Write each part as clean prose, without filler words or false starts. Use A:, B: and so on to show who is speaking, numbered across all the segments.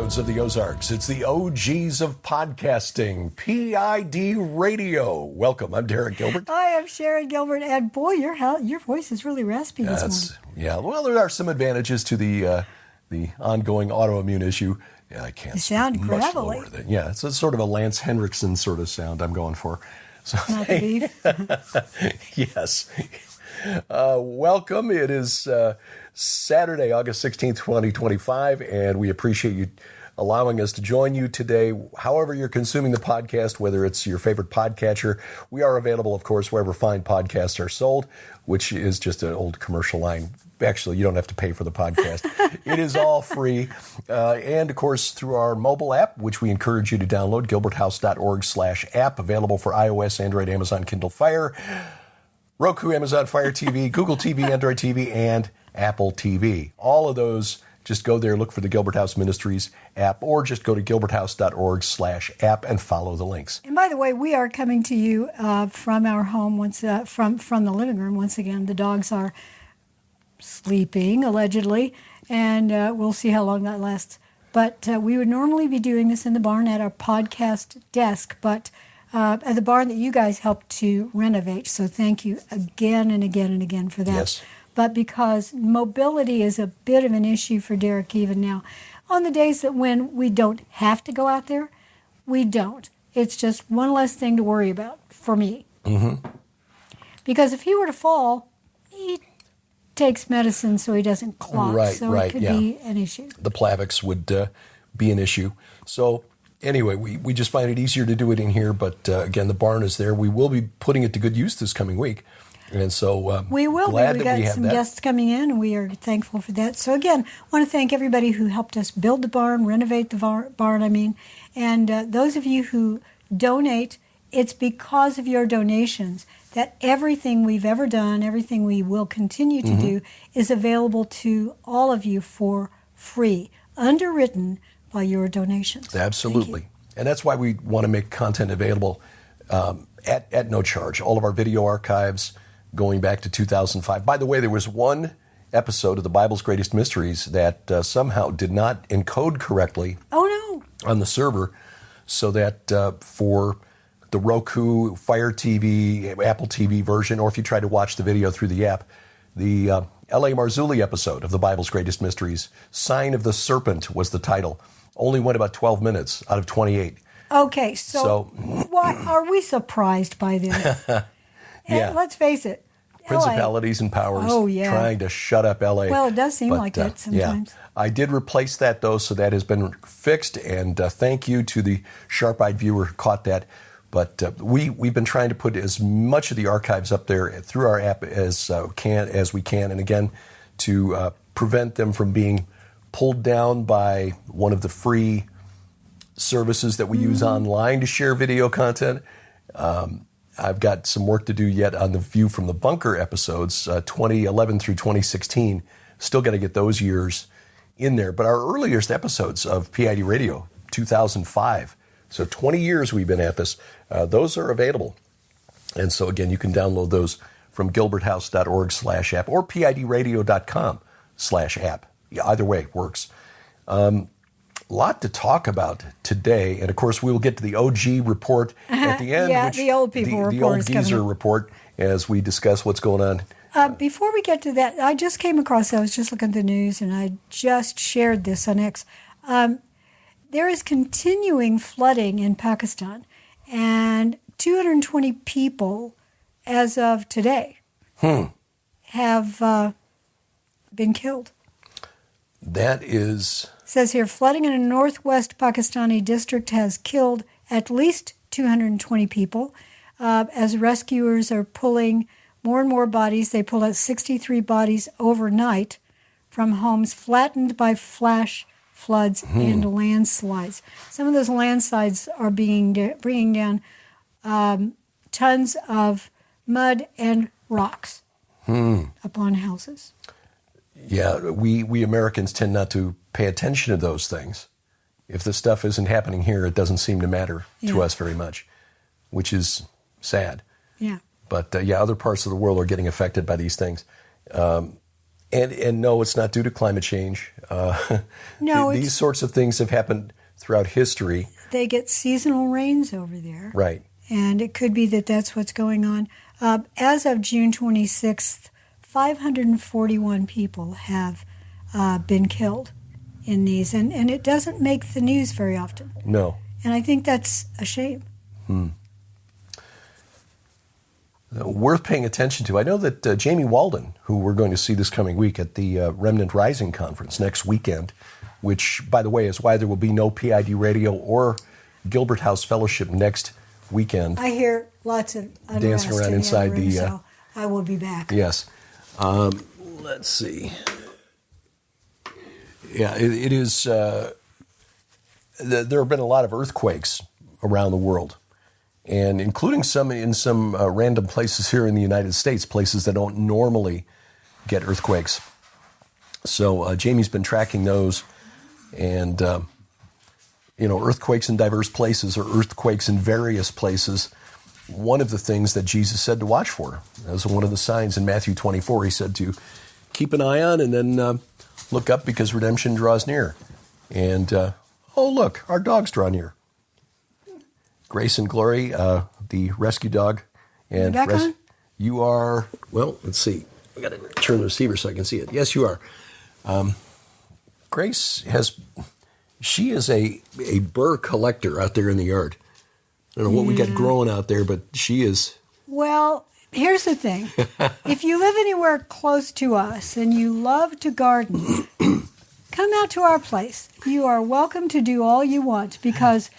A: Crossroads of the Ozarks. It's the OGs of podcasting, PID Radio. Welcome. I'm Derek Gilbert.
B: Hi, I'm Sharon Gilbert. And boy, your voice is really raspy this morning.
A: Yeah, well, there are some advantages to the ongoing autoimmune issue. Yeah, I can't
B: sound
A: speak much
B: gravelly.
A: lower than, yeah, it's a sort of a Lance Henriksen sort of sound I'm going for. So,
B: Not the beef.
A: Yes. Welcome. It is Saturday, August 16th, 2025, and we appreciate you allowing us to join you today. However you're consuming the podcast, whether it's your favorite podcatcher, we are available, of course, wherever fine podcasts are sold, which is just an old commercial line. Actually, you don't have to pay for the podcast. It is all free. And, of course, through our mobile app, which we encourage you to download, gilberthouse.org/app, available for iOS, Android, Amazon, Kindle Fire, Roku, Amazon Fire TV, Google TV, Android TV, and Apple TV. All of those, just go there, look for the Gilbert House Ministries app, or just go to gilberthouse.org/app and follow the links.
B: And by the way, we are coming to you from our home, from the living room. Once again, the dogs are sleeping, allegedly, and we'll see how long that lasts. But we would normally be doing this in the barn at our podcast desk, but at the barn that you guys helped to renovate. So thank you again and again and again for that.
A: Yes.
B: But because mobility is a bit of an issue for Derek even now, on the days that when we don't have to go out there, we don't. It's just one less thing to worry about for me. Mm-hmm. Because if he were to fall, he takes medicine so he doesn't clot.
A: Right,
B: so
A: right,
B: it could
A: yeah.
B: be an issue.
A: The Plavix would be an issue. So anyway, we just find it easier to do it in here. But again, the barn is there. We will be putting it to good use this coming week. And so
B: we will
A: glad
B: be.
A: that
B: We
A: we
B: got
A: have
B: some
A: that.
B: guests coming in, and we are thankful for that. So again, I want to thank everybody who helped us build the barn, renovate the barn, and those of you who donate. It's because of your donations that everything we've ever done, everything we will continue to do, is available to all of you for free, underwritten by your donations.
A: Absolutely. And that's why we want to make content available at no charge. All of our video archives going back to 2005. By the way, there was one episode of the Bible's Greatest Mysteries that somehow did not encode correctly on the server, so that for the Roku, Fire TV, Apple TV version, or if you try to watch the video through the app, the L.A. Marzulli episode of the Bible's Greatest Mysteries, Sign of the Serpent was the title, only went about 12 minutes out of 28.
B: Okay, so why are we surprised by this?
A: Yeah.
B: And let's face it,
A: Principalities and powers trying to shut up L.A.
B: Well, it does seem like that sometimes.
A: Yeah. I did replace that, though, so that has been fixed, and thank you to the sharp-eyed viewer who caught that. But we've been trying to put as much of the archives up there through our app as we can, and again, to prevent them from being pulled down by one of the free services that we use online to share video content. I've got some work to do yet on the View from the Bunker episodes, 2011 through 2016. Still got to get those years in there. But our earliest episodes of PID Radio, 2005, so 20 years we've been at this, those are available. And so, again, you can download those from gilberthouse.org/app or pidradio.com/app. Either way works. Lot to talk about today, and of course we will get to the OG report at the end.
B: Yeah,
A: which,
B: the old people report.
A: The old
B: is
A: geezer
B: coming up.
A: report as we discuss what's going on.
B: Before we get to that, I just came across, I was just looking at the news, and I just shared this on X. There is continuing flooding in Pakistan, and 220 people, as of today, have been killed.
A: That is...
B: It says here, flooding in a northwest Pakistani district has killed at least 220 people. As rescuers are pulling more and more bodies, they pulled out 63 bodies overnight from homes flattened by flash floods and landslides. Some of those landslides are bringing down tons of mud and rocks upon houses.
A: Yeah, we Americans tend not to pay attention to those things. If the stuff isn't happening here, it doesn't seem to matter to us very much, which is sad.
B: Yeah.
A: But other parts of the world are getting affected by these things. And no, it's not due to climate change.
B: No,
A: these sorts of things have happened throughout history.
B: They get seasonal rains over there.
A: Right.
B: And it could be that that's what's going on. As of June 26th, 541 people have been killed in these. And it doesn't make the news very often.
A: No.
B: And I think that's a shame.
A: Worth paying attention to. I know that Jamie Walden, who we're going to see this coming week at the Remnant Rising Conference next weekend, which, by the way, is why there will be no PID radio or Gilbert House Fellowship next weekend.
B: I hear lots of
A: dancing around
B: in
A: inside
B: the other room,
A: the.
B: so I will be back.
A: Yes. Let's see. Yeah, it is. There have been a lot of earthquakes around the world, and including some in some random places here in the United States, places that don't normally get earthquakes. So Jamie's been tracking those, and earthquakes in diverse places or earthquakes in various places. One of the things that Jesus said to watch for, as one of the signs in Matthew 24, he said to keep an eye on and then look up because redemption draws near. And, oh, look, our dogs draw near. Grace and Glory, the rescue dog. And you are, well, let's see. I got to turn the receiver so I can see it. Yes, you are. Grace she is a burr collector out there in the yard. I don't know what we got growing out there, but she is.
B: Well, here's the thing. If you live anywhere close to us and you love to garden, come out to our place. You are welcome to do all you want because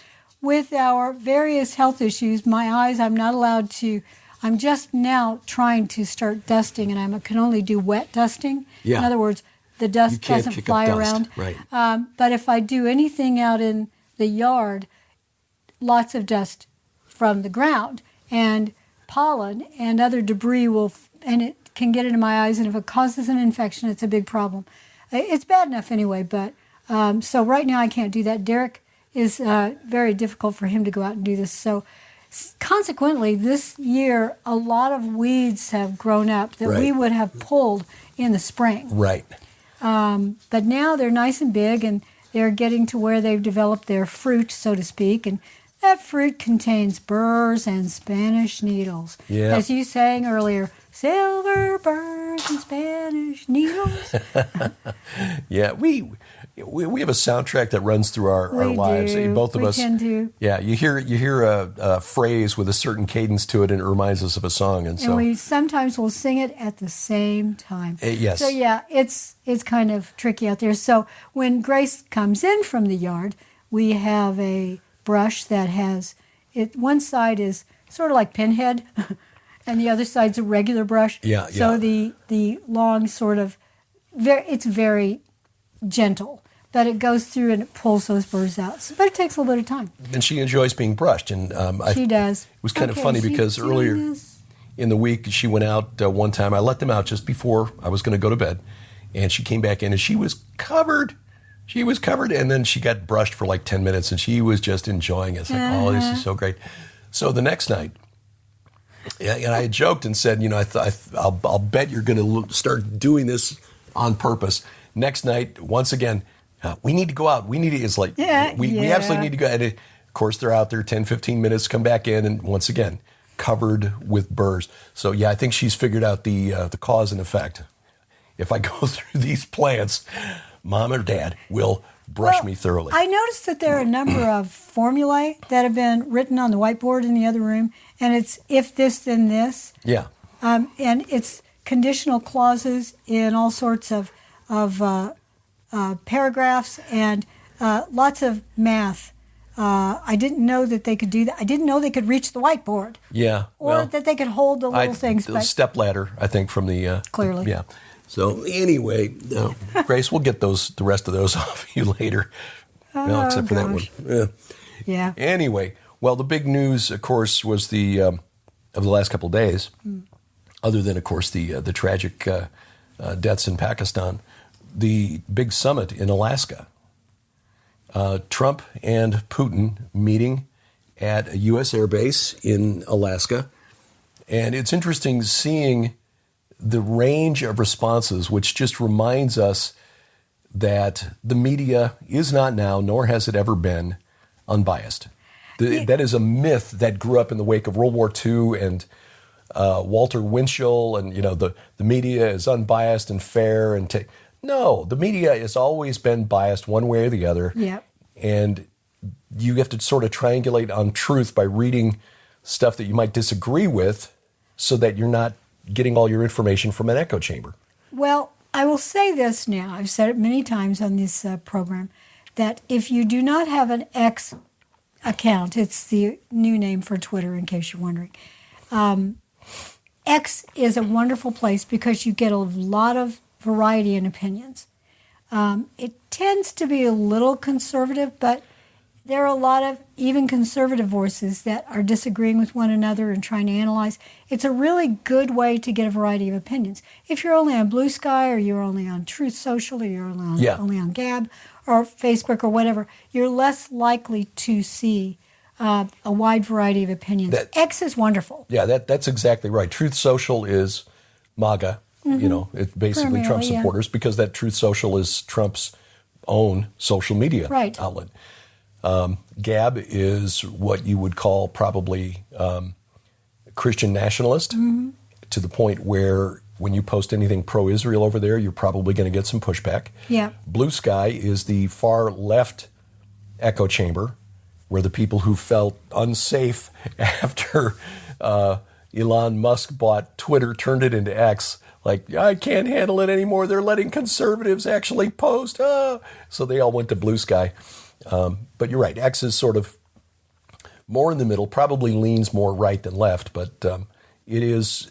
B: with our various health issues, my eyes, I'm not allowed to. I'm just now trying to start dusting, and I can only do wet dusting.
A: Yeah.
B: In other words, the dust doesn't fly around.
A: Right.
B: But if I do anything out in the yard, lots of dust from the ground and pollen and other debris and it can get into my eyes, and if it causes an infection, it's a big problem. It's bad enough anyway, but so right now I can't do that. Derek is very difficult for him to go out and do this. So consequently, this year, a lot of weeds have grown up that we would have pulled in the spring.
A: Right.
B: But now they're nice and big, and they're getting to where they've developed their fruit, so to speak, and that fruit contains burrs and Spanish needles.
A: Yeah.
B: As you sang earlier, silver burrs and Spanish needles.
A: Yeah, we have a soundtrack that runs through our lives. Both of us.
B: We tend to.
A: Yeah, you hear a phrase with a certain cadence to it, and it reminds us of a song, and so
B: we sometimes will sing it at the same time.
A: Yes.
B: So yeah, it's kind of tricky out there. So when Grace comes in from the yard, we have a brush that has it. One side is sort of like pinhead, and the other side's a regular brush.
A: Yeah.
B: So the long sort of it's very gentle, but it goes through and it pulls those burrs out. So, but it takes a little bit of time.
A: And she enjoys being brushed, and
B: she does.
A: It was kind of funny because earlier in the week she went out one time. I let them out just before I was going to go to bed, and she came back in and she was covered. She was covered, and then she got brushed for like 10 minutes, and she was just enjoying it. It's like, oh, this is so great. So the next night, and I had joked and said, I'll bet you're going to start doing this on purpose. Next night, once again, we need to go out. We absolutely need to go. And of course, they're out there 10, 15 minutes, come back in, and once again, covered with burrs. So yeah, I think she's figured out the cause and effect. If I go through these plants, Mom or Dad will brush me thoroughly.
B: I noticed that there are a number of formulae that have been written on the whiteboard in the other room, and it's if this, then this.
A: Yeah.
B: And it's conditional clauses in all sorts of paragraphs and lots of math. I didn't know that they could do that. I didn't know they could reach the whiteboard.
A: Yeah.
B: Or that they could hold the little things.
A: The step ladder, I think, from the...
B: clearly.
A: Yeah. So anyway, Grace, we'll get the rest of those off you later. Except for that one.
B: Yeah.
A: Anyway, well, the big news, of course, was of the last couple of days, other than, of course, the tragic deaths in Pakistan, the big summit in Alaska. Trump and Putin meeting at a U.S. air base in Alaska. And it's interesting seeing the range of responses, which just reminds us that the media is not now, nor has it ever been, unbiased. That is a myth that grew up in the wake of World War II and Walter Winchell, and the media is unbiased and fair. No, the media has always been biased one way or the other.
B: Yep.
A: And you have to sort of triangulate on truth by reading stuff that you might disagree with so that you're not getting all your information from an echo chamber.
B: Well, I will say this now. I've said it many times on this program, that if you do not have an X account, it's the new name for Twitter in case you're wondering, X is a wonderful place because you get a lot of variety in opinions. It tends to be a little conservative, but there are a lot of even conservative voices that are disagreeing with one another and trying to analyze. It's a really good way to get a variety of opinions. If you're only on Blue Sky, or you're only on Truth Social, or you're only on Gab or Facebook or whatever, you're less likely to see a wide variety of opinions. X is wonderful.
A: Yeah, that's exactly right. Truth Social is MAGA.
B: Mm-hmm.
A: It's basically Trump supporters, because that Truth Social is Trump's own social media outlet. Gab is what you would call probably Christian nationalist, to the point where when you post anything pro-Israel over there, you're probably going to get some pushback.
B: Yeah.
A: Blue Sky is the far left echo chamber, where the people who felt unsafe after Elon Musk bought Twitter, turned it into X, like, I can't handle it anymore. They're letting conservatives actually post. So they all went to Blue Sky. But you're right. X is sort of more in the middle, probably leans more right than left. But it is,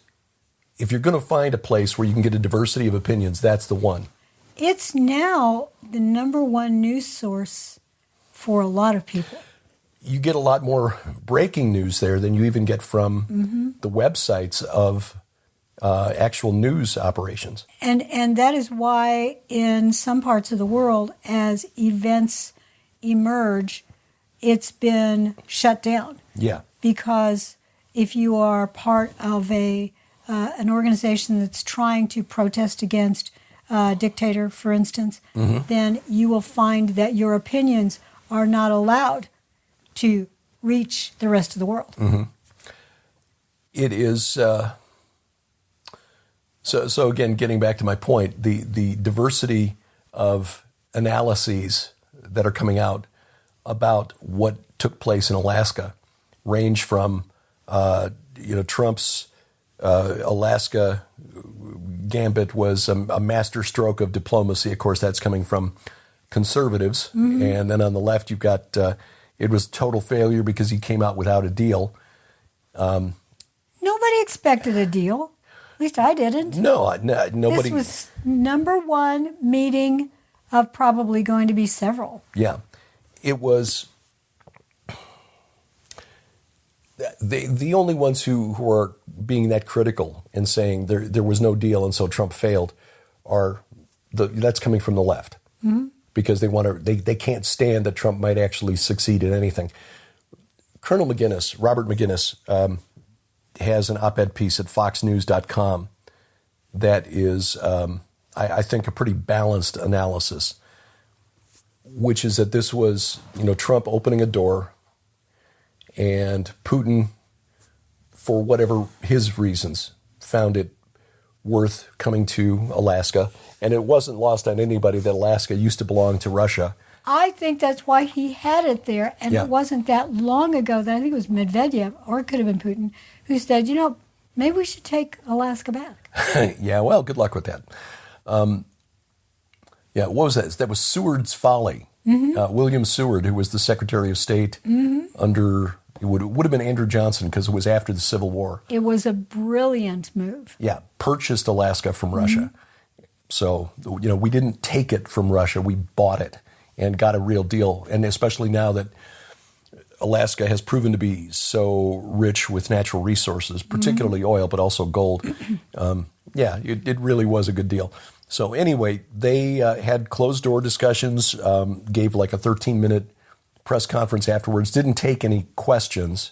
A: if you're going to find a place where you can get a diversity of opinions, that's the one.
B: It's now the number one news source for a lot of people.
A: You get a lot more breaking news there than you even get from the websites of actual news operations.
B: And that is why in some parts of the world, as events emerge, it's been shut down.
A: Yeah.
B: Because if you are part of an organization that's trying to protest against a dictator, for instance, then you will find that your opinions are not allowed to reach the rest of the world.
A: It is... So again, getting back to my point, the diversity of analyses that are coming out about what took place in Alaska range from Trump's Alaska gambit was a masterstroke of diplomacy. Of course, that's coming from conservatives, and then on the left you've got it was total failure because he came out without a deal.
B: Nobody expected a deal. At least I didn't.
A: No, nobody.
B: This was number one meeting of probably going to be several.
A: Yeah. It was the only ones who are being that critical and saying there was no deal and so Trump failed are that's coming from the left, because they can't stand that Trump might actually succeed in anything. Colonel McGinnis, Robert McGinnis, has an op-ed piece at foxnews.com that is, I think, a pretty balanced analysis, which is that this was, Trump opening a door and Putin, for whatever his reasons, found it worth coming to Alaska. And it wasn't lost on anybody that Alaska used to belong to Russia.
B: I think that's why he had it there. And It wasn't that long ago that I think it was Medvedev, or it could have been Putin, who said, maybe we should take Alaska back.
A: Yeah, well, good luck with that. What was that? That was Seward's folly. William Seward, who was the Secretary of State under, it would have been Andrew Johnson because it was after the Civil War.
B: It was a brilliant move.
A: Yeah, purchased Alaska from Russia. So, we didn't take it from Russia, we bought it and got a real deal. And especially now that Alaska has proven to be so rich with natural resources, particularly oil, but also gold. It really was a good deal. So anyway, they had closed-door discussions, gave like a 13-minute press conference afterwards, didn't take any questions,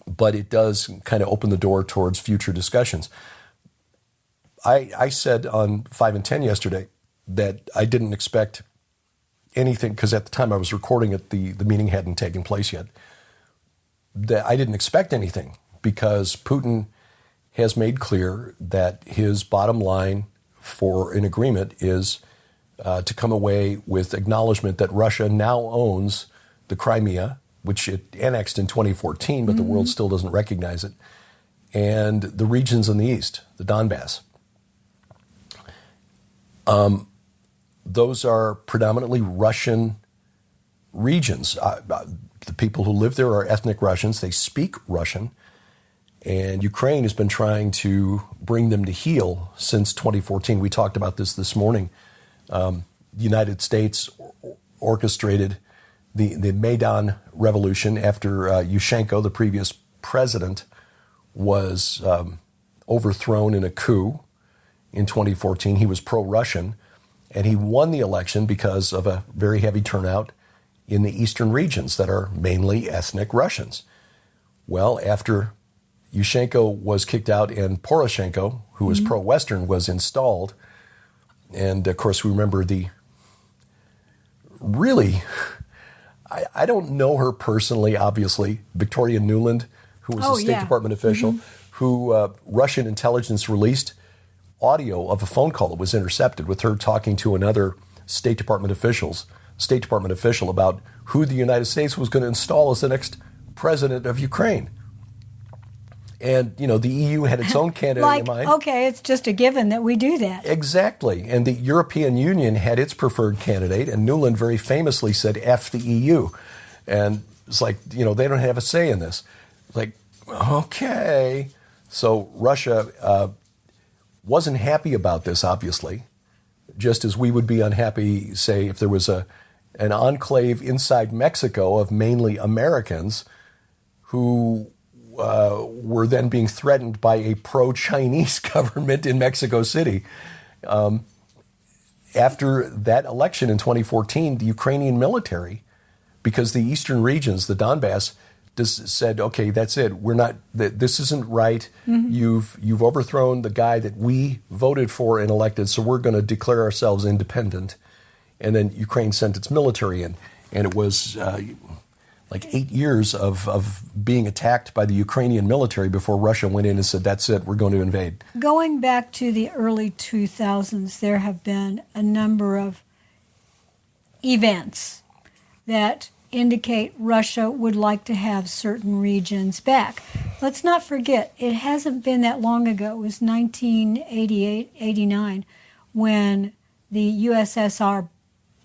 A: but it does kind of open the door towards future discussions. I said on 5 and 10 yesterday that I didn't expect anything, because at the time I was recording it, the meeting hadn't taken place yet, that I didn't expect anything, because Putin has made clear that his bottom line for an agreement is to come away with acknowledgement that Russia now owns the Crimea, which it annexed in 2014, but the world still doesn't recognize it, and the regions in the east, the Donbass. Those are predominantly Russian regions. The people who live there are ethnic Russians. They speak Russian. And Ukraine has been trying to bring them to heel since 2014. We talked about this morning. The United States orchestrated the Maidan Revolution after Yushchenko, the previous president, was overthrown in a coup in 2014. He was pro-Russian, and he won the election because of a very heavy turnout in the eastern regions that are mainly ethnic Russians. Well, after Yushchenko was kicked out and Poroshenko, who was pro-Western, was installed, and of course we remember I don't know her personally, obviously, Victoria Nuland, who was a State Department official, who Russian intelligence released audio of a phone call that was intercepted with her talking to another State Department official about who the United States was going to install as the next president of Ukraine. And, the EU had its own candidate in mind.
B: Okay, it's just a given that we do that.
A: Exactly. And the European Union had its preferred candidate, and Nuland very famously said, F the EU. And it's like, they don't have a say in this. Like, okay. So Russia wasn't happy about this, obviously, just as we would be unhappy, say, if there was an enclave inside Mexico of mainly Americans who were then being threatened by a pro-Chinese government in Mexico City. After that election in 2014, the Ukrainian military, because the eastern regions, the Donbass, said, okay, that's it. This isn't right. You've overthrown the guy that we voted for and elected, so we're going to declare ourselves independent. And then Ukraine sent its military in, and it was like 8 years of being attacked by the Ukrainian military before Russia went in and said, that's it, we're going to invade.
B: Going back to the early 2000s, there have been a number of events that indicate Russia would like to have certain regions back. Let's not forget, it hasn't been that long ago. It was 1988, 89, when the USSR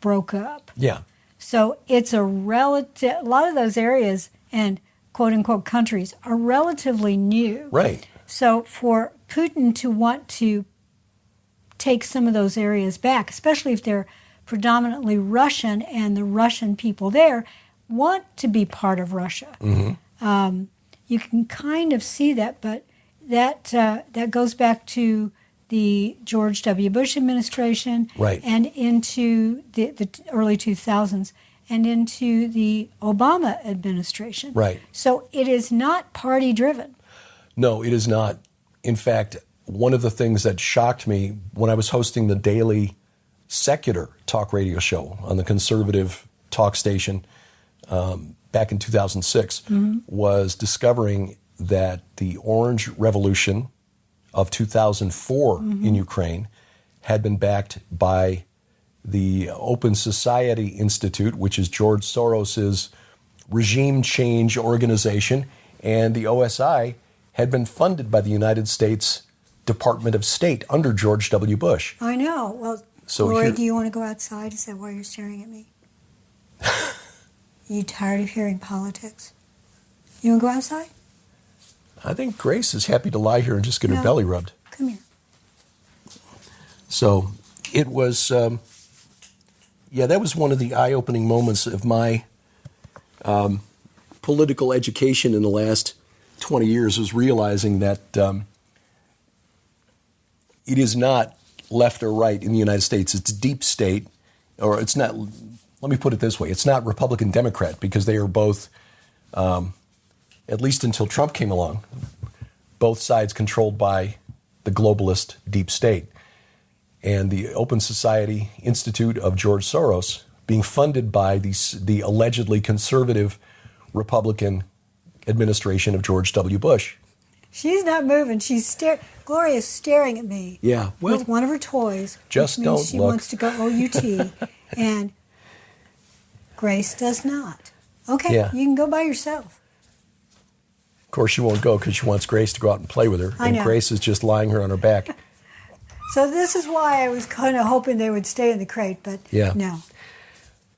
B: broke up.
A: Yeah.
B: So it's a lot of those areas and quote-unquote countries are relatively new.
A: Right.
B: So for Putin to want to take some of those areas back, especially if they're predominantly Russian and the Russian people there want to be part of Russia. You can kind of see that, but that goes back to the George W. Bush administration,
A: right,
B: and into the early 2000s, and into the Obama administration.
A: Right.
B: So it is not party-driven.
A: No, it is not. In fact, one of the things that shocked me when I was hosting the daily secular talk radio show on the conservative talk station back in 2006 was discovering that the Orange Revolution of 2004 in Ukraine had been backed by the Open Society Institute, which is George Soros's regime change organization, and the OSI had been funded by the United States Department of State under George W. Bush.
B: I know. Well,
A: so
B: Lori, do you want to go outside? Is that why you're staring at me? Are you tired of hearing politics? You want to go outside?
A: I think Grace is happy to lie here and just get her belly rubbed.
B: Come here.
A: So it was, that was one of the eye-opening moments of my political education in the last 20 years, was realizing that it is not left or right in the United States. It's deep state, or it's not, let me put it this way, it's not Republican Democrat, because they are both, at least until Trump came along, both sides controlled by the globalist deep state. And the Open Society Institute of George Soros being funded by the allegedly conservative Republican administration of George W. Bush.
B: She's not moving. Gloria's staring at me with one of her toys.
A: Just
B: which
A: don't
B: means she
A: look.
B: wants to go OUT, and Grace does not. Okay, you can go by yourself.
A: Of course, she won't go because she wants Grace to go out and play with her.
B: I know.
A: Grace is just lying her on her back.
B: So this is why I was kind of hoping they would stay in the crate, but no.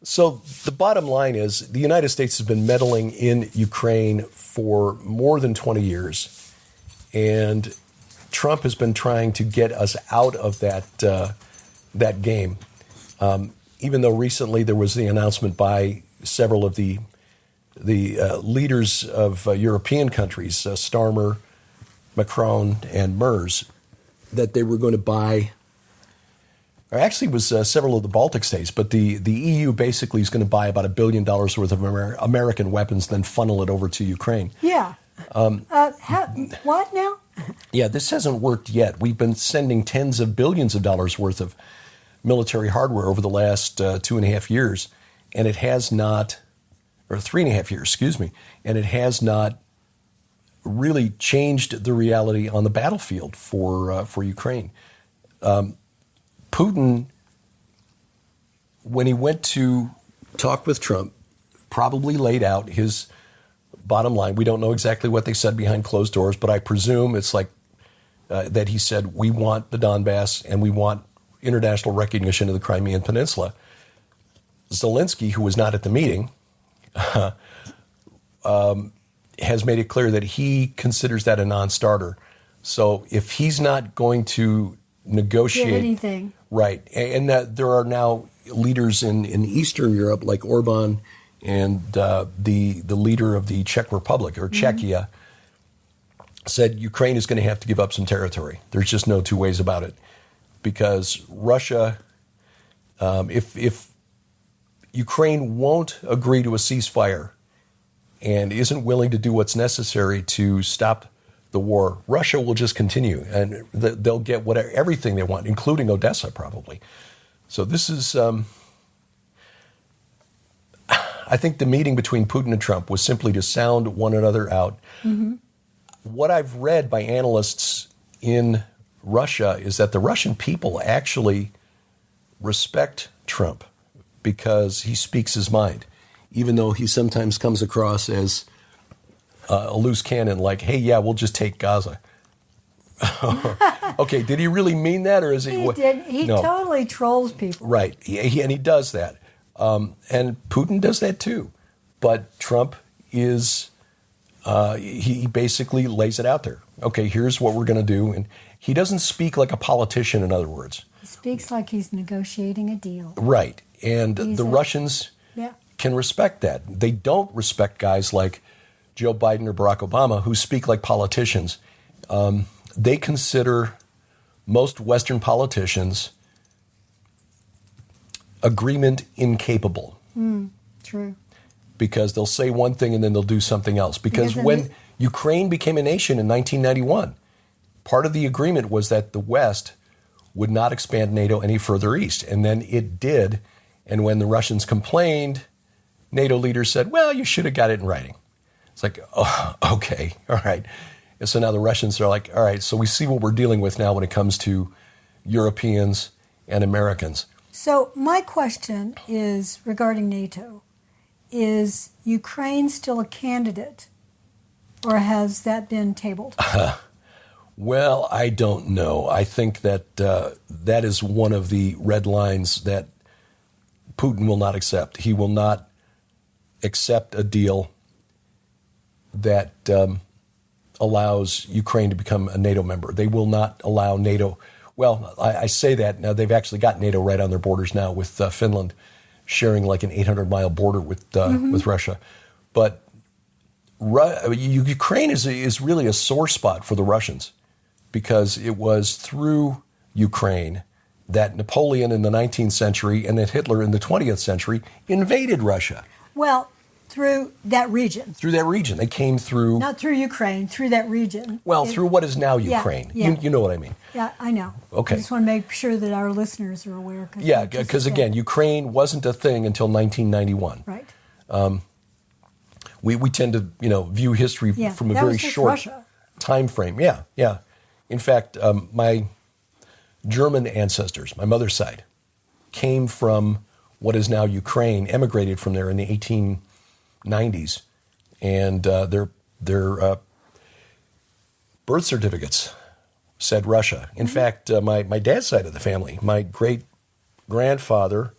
A: So the bottom line is the United States has been meddling in Ukraine for more than 20 years. And Trump has been trying to get us out of that game. Even though recently there was the announcement by several of the leaders of European countries, Starmer, Macron, and Merz, that they were going to buy, or actually it was several of the Baltic states, but the EU basically is going to buy about $1 billion worth of American weapons, then funnel it over to Ukraine.
B: Yeah. What now?
A: Yeah, this hasn't worked yet. We've been sending tens of billions of dollars worth of military hardware over the last 2.5 years, and it has not, or 3.5 years, excuse me, and it has not really changed the reality on the battlefield for Ukraine. Putin, when he went to talk with Trump, probably laid out his bottom line. We don't know exactly what they said behind closed doors, but I presume it's like that he said, we want the Donbass and we want international recognition of the Crimean Peninsula. Zelensky, who was not at the meeting, has made it clear that he considers that a non-starter. So if he's not going to negotiate
B: anything,
A: right, and that there are now leaders in Eastern Europe like Orban and the leader of the Czech Republic or Czechia said Ukraine is going to have to give up some territory. There's just no two ways about it, because Russia, if Ukraine won't agree to a ceasefire and isn't willing to do what's necessary to stop the war, Russia will just continue, and they'll get everything they want, including Odessa, probably. So this is, I think the meeting between Putin and Trump was simply to sound one another out. Mm-hmm. What I've read by analysts in Russia is that the Russian people actually respect Trump because he speaks his mind, even though he sometimes comes across as a loose cannon, like, hey, yeah, we'll just take Gaza. Okay, did he really mean that, or is he?
B: He did. He totally trolls people.
A: Right, and he does that. And Putin does that too. But Trump is, he basically lays it out there. Okay, here's what we're going to do. And he doesn't speak like a politician, in other words.
B: He speaks like he's negotiating a deal.
A: Right. And the Russians can respect that. They don't respect guys like Joe Biden or Barack Obama who speak like politicians. They consider most Western politicians agreement incapable.
B: True.
A: Because they'll say one thing and then they'll do something else. Because when Ukraine became a nation in 1991, part of the agreement was that the West would not expand NATO any further east. And then it did. And when the Russians complained, NATO leaders said, well, you should have got it in writing. It's like, oh, okay, all right. And so now the Russians are like, all right, so we see what we're dealing with now when it comes to Europeans and Americans.
B: So my question is regarding NATO. Is Ukraine still a candidate, or has that been tabled?
A: Well, I don't know. I think that that is one of the red lines that Putin will not accept. He will not accept a deal that allows Ukraine to become a NATO member. They will not allow NATO. Well, I say that now. They've actually got NATO right on their borders now, with Finland sharing like an 800-mile border with Russia. But Ukraine is really a sore spot for the Russians, because it was through Ukraine that Napoleon in the 19th century and then Hitler in the 20th century invaded Russia.
B: Well, through that region.
A: Through that region. They came through...
B: Not through Ukraine, through that region.
A: Well, through what is now Ukraine.
B: Yeah.
A: You know what I mean.
B: Yeah, I know.
A: Okay.
B: I just want to make sure that our listeners are aware.
A: Yeah, because again, Ukraine wasn't a thing until 1991.
B: Right.
A: We tend to, view history from a very short
B: Russia.
A: time frame. Yeah. In fact, my German ancestors, my mother's side, came from what is now Ukraine, emigrated from there in the 1890s, and their birth certificates said Russia. In fact, my dad's side of the family, my great-grandfather,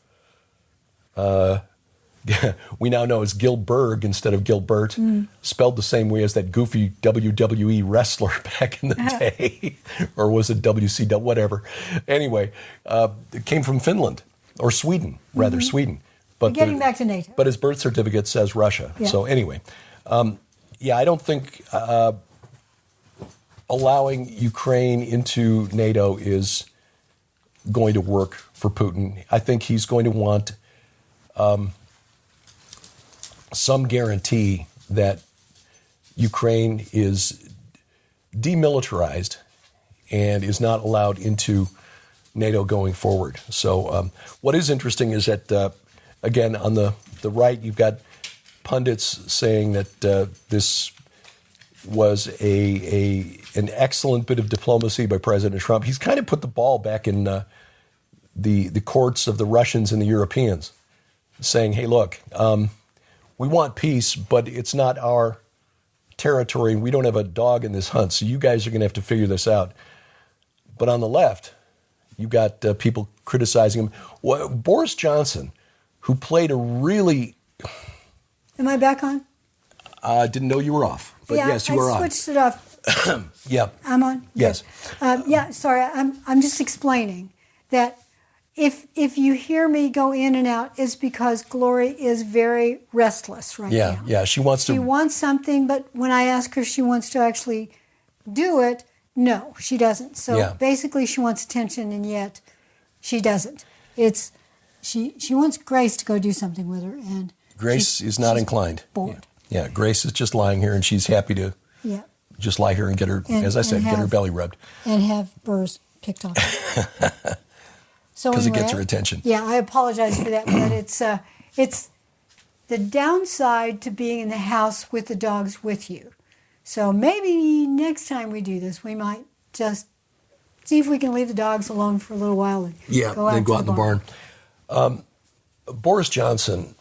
A: we now know as Gilbert instead of Gilbert, spelled the same way as that goofy WWE wrestler back in the day, or was it WCW, whatever. Anyway, it came from Finland, or Sweden, rather, Sweden. But
B: getting back to NATO.
A: But his birth certificate says Russia.
B: Yeah.
A: So anyway, I don't think allowing Ukraine into NATO is going to work for Putin. I think he's going to want some guarantee that Ukraine is demilitarized and is not allowed into NATO going forward. So what is interesting is that, again, on the right, you've got pundits saying that this was an excellent bit of diplomacy by President Trump. He's kind of put the ball back in the courts of the Russians and the Europeans, saying, hey, look, we want peace, but it's not our territory. We don't have a dog in this hunt, so you guys are going to have to figure this out. But on the left, you got people criticizing him. Well, Boris Johnson, who played a really...
B: Am I back on?
A: I didn't know you were off, but yes, you are on.
B: I switched it off.
A: Yeah.
B: I'm on?
A: Yes.
B: Sorry, I'm just explaining that if you hear me go in and out, it's because Glory is very restless right now.
A: Yeah, she wants to...
B: She wants something, but when I ask her she wants to actually do it, no, she doesn't. So basically she wants attention, and yet she doesn't. She wants Grace to go do something with her, and
A: Grace is not inclined.
B: Bored.
A: Yeah, Grace is just lying here, and she's happy to just lie here and get her, as I said, get her belly rubbed.
B: And have burrs picked off. So
A: because
B: anyway,
A: it gets her attention.
B: Yeah, I apologize for that, but it's the downside to being in the house with the dogs with you. So maybe next time we do this, we might just see if we can leave the dogs alone for a little while and go out in the
A: barn. Boris Johnson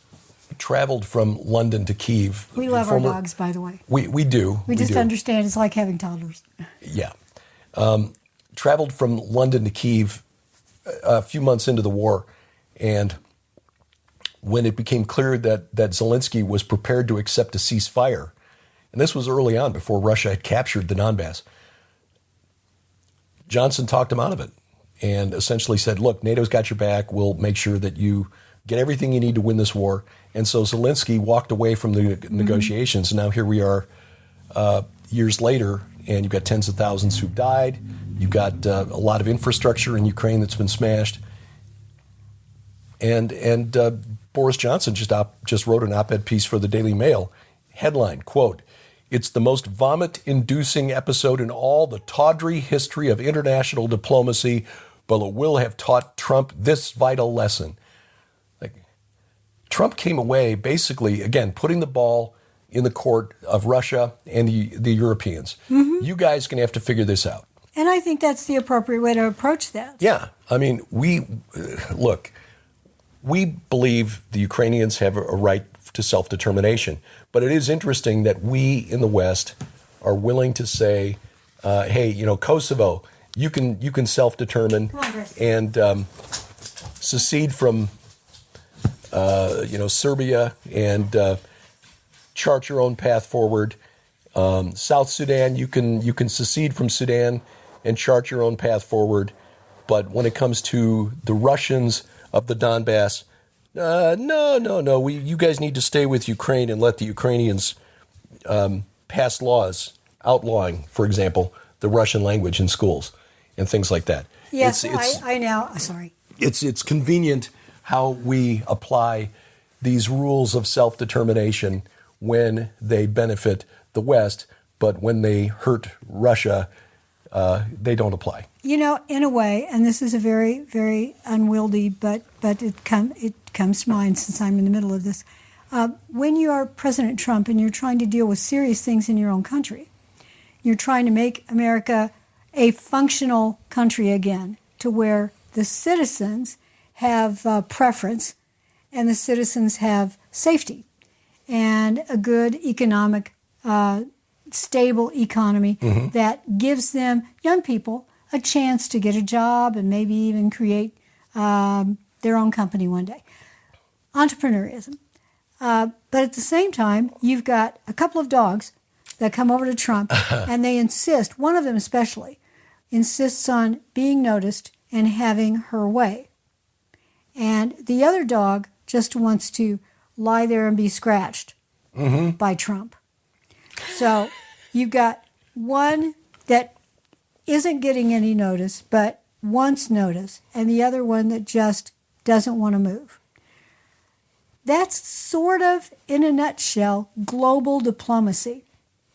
A: traveled from London to Kyiv.
B: We love our dogs, by the way.
A: We do.
B: We just understand it's like having toddlers.
A: Yeah. Traveled from London to Kyiv a few months into the war, and when it became clear that Zelensky was prepared to accept a ceasefire, and this was early on before Russia had captured the Donbass, Johnson talked him out of it and essentially said, look, NATO's got your back. We'll make sure that you get everything you need to win this war. And so Zelensky walked away from the negotiations. And now here we are years later, and you've got tens of thousands who've died. You've got a lot of infrastructure in Ukraine that's been smashed. And Boris Johnson just wrote an op-ed piece for the Daily Mail. Headline, quote, "It's the most vomit-inducing episode in all the tawdry history of international diplomacy, but it will have taught Trump this vital lesson." Trump came away basically, again, putting the ball in the court of Russia and the Europeans. You guys are going to have to figure this out.
B: And I think that's the appropriate way to approach that.
A: Yeah. I mean, we believe the Ukrainians have a right to self-determination. But it is interesting that we in the West are willing to say, hey, Kosovo, you can self-determine and secede from Serbia and chart your own path forward. South Sudan, you can secede from Sudan and chart your own path forward. But when it comes to the Russians of the Donbass, no. You guys need to stay with Ukraine and let the Ukrainians pass laws outlawing, for example, the Russian language in schools and things like that.
B: Yes, I know. Sorry.
A: It's convenient how we apply these rules of self-determination when they benefit the West, but when they hurt Russia, they don't apply.
B: You know, in a way, and this is a very, very unwieldy, but it comes to mind since I'm in the middle of this. When you are President Trump and you're trying to deal with serious things in your own country, you're trying to make America a functional country again, to where the citizens have preference and the citizens have safety and a good economic, stable economy that gives them, young people, a chance to get a job and maybe even create their own company one day. Entrepreneurism. But at the same time, you've got a couple of dogs that come over to Trump and they insist, one of them especially, insists on being noticed and having her way. And the other dog just wants to lie there and be scratched by Trump. So you've got one that isn't getting any notice, but wants notice, and the other one that just doesn't want to move. That's sort of, in a nutshell, global diplomacy.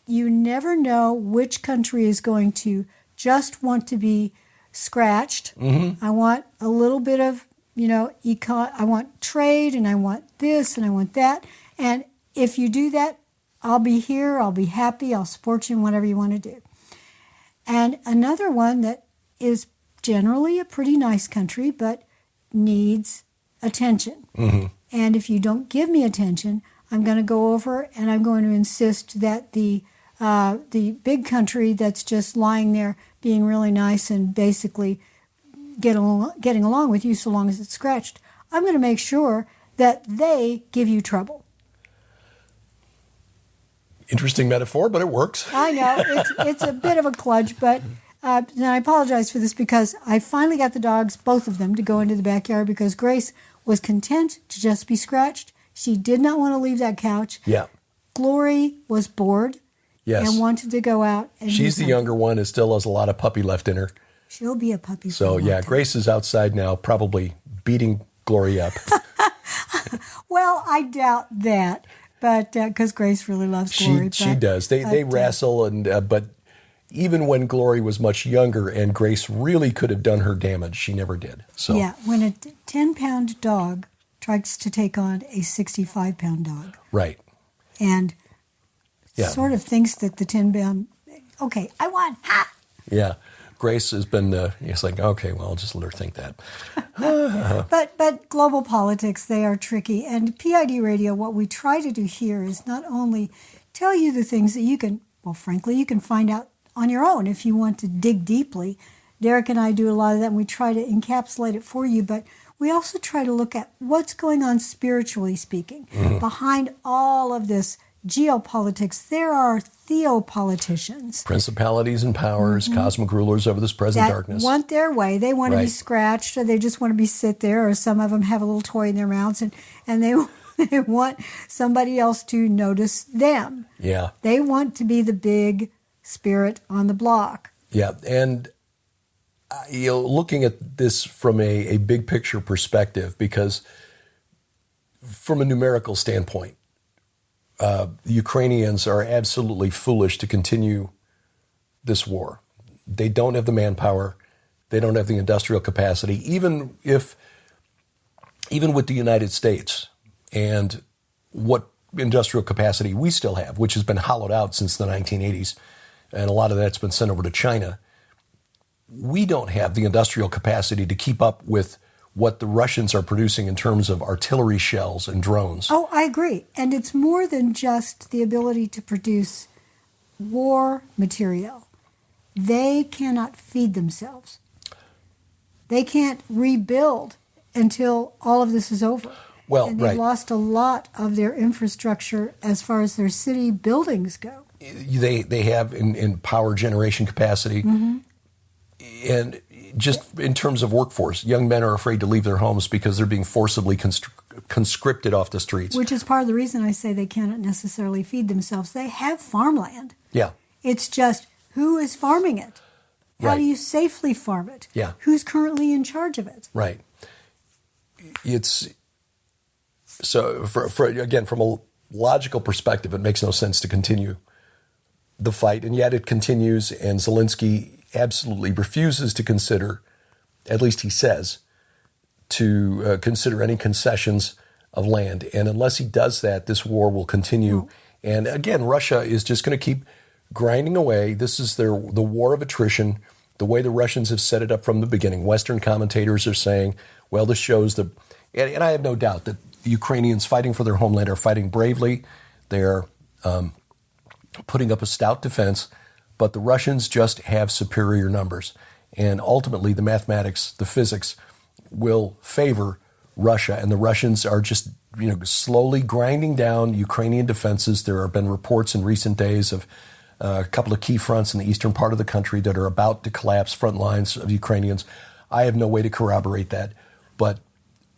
B: You never know which country is going to just want to be scratched. I want a little bit of, I want trade, and I want this, and I want that. And if you do that, I'll be here, I'll be happy, I'll support you in whatever you want to do. And another one that is generally a pretty nice country, but needs attention. And if you don't give me attention, I'm going to go over and I'm going to insist that the big country that's just lying there being really nice and basically getting along with you so long as it's scratched, I'm going to make sure that they give you trouble.
A: Interesting metaphor, but it works.
B: I know. It's a bit of a kludge, but and I apologize for this because I finally got the dogs, both of them, to go into the backyard because Grace was content to just be scratched. She did not want to leave that couch.
A: Yeah.
B: Glory was bored and wanted to go out. And
A: she's the younger one and still has a lot of puppy left in her.
B: She'll be a puppy.
A: So, yeah, Grace is outside now, probably beating Glory up.
B: Well, I doubt that. But because Grace really loves Glory.
A: She does. They wrestle, but even when Glory was much younger and Grace really could have done her damage, she never did. So
B: yeah, when a 10-pound dog tries to take on a 65-pound dog. Right. And sort of thinks that the 10-pound, okay, I won, ha!
A: Yeah. Grace has been, it's like, okay, well, I'll just let her think that.
B: But global politics, they are tricky. And PID Radio, what we try to do here is not only tell you the things that you can, well, frankly, you can find out on your own if you want to dig deeply. Derek and I do a lot of that, and we try to encapsulate it for you. But we also try to look at what's going on spiritually speaking. Behind all of this geopolitics, there are theopoliticians.
A: Principalities and powers, cosmic rulers over this present darkness.
B: Want their way. They want to be scratched, or they just want to be sit there, or some of them have a little toy in their mouths, and they want somebody else to notice them. Yeah. They want to be the big spirit on the block.
A: Yeah, and looking at this from a big picture perspective, because from a numerical standpoint, the Ukrainians are absolutely foolish to continue this war. They don't have the manpower. They don't have the industrial capacity. Even with the United States and what industrial capacity we still have, which has been hollowed out since the 1980s, and a lot of that's been sent over to China, we don't have the industrial capacity to keep up with what the Russians are producing in terms of artillery shells and drones.
B: Oh, I agree. And it's more than just the ability to produce war material. They cannot feed themselves. They can't rebuild until all of this is over.
A: Well,
B: and they've lost a lot of their infrastructure as far as their city buildings go.
A: They have in power generation capacity. And just in terms of workforce, young men are afraid to leave their homes because they're being forcibly conscripted off the streets.
B: Which is part of the reason I say they cannot necessarily feed themselves. They have farmland. Yeah. It's just who is farming it? How do you safely farm it? Yeah. Who's currently in charge of it?
A: Right. It's So, again, from a logical perspective, it makes no sense to continue the fight, and yet it continues, and Zelensky absolutely refuses to consider, at least he says, to consider any concessions of land. And unless he does that, this war will continue. And again, Russia is just going to keep grinding away. This is the war of attrition, the way the Russians have set it up from the beginning. Western commentators are saying, well, this shows and I have no doubt that the Ukrainians fighting for their homeland are fighting bravely. They're putting up a stout defense, but the Russians just have superior numbers. And ultimately, the mathematics, the physics will favor Russia, and the Russians are just slowly grinding down Ukrainian defenses. There have been reports in recent days of a couple of key fronts in the eastern part of the country that are about to collapse, front lines of Ukrainians. I have no way to corroborate that, but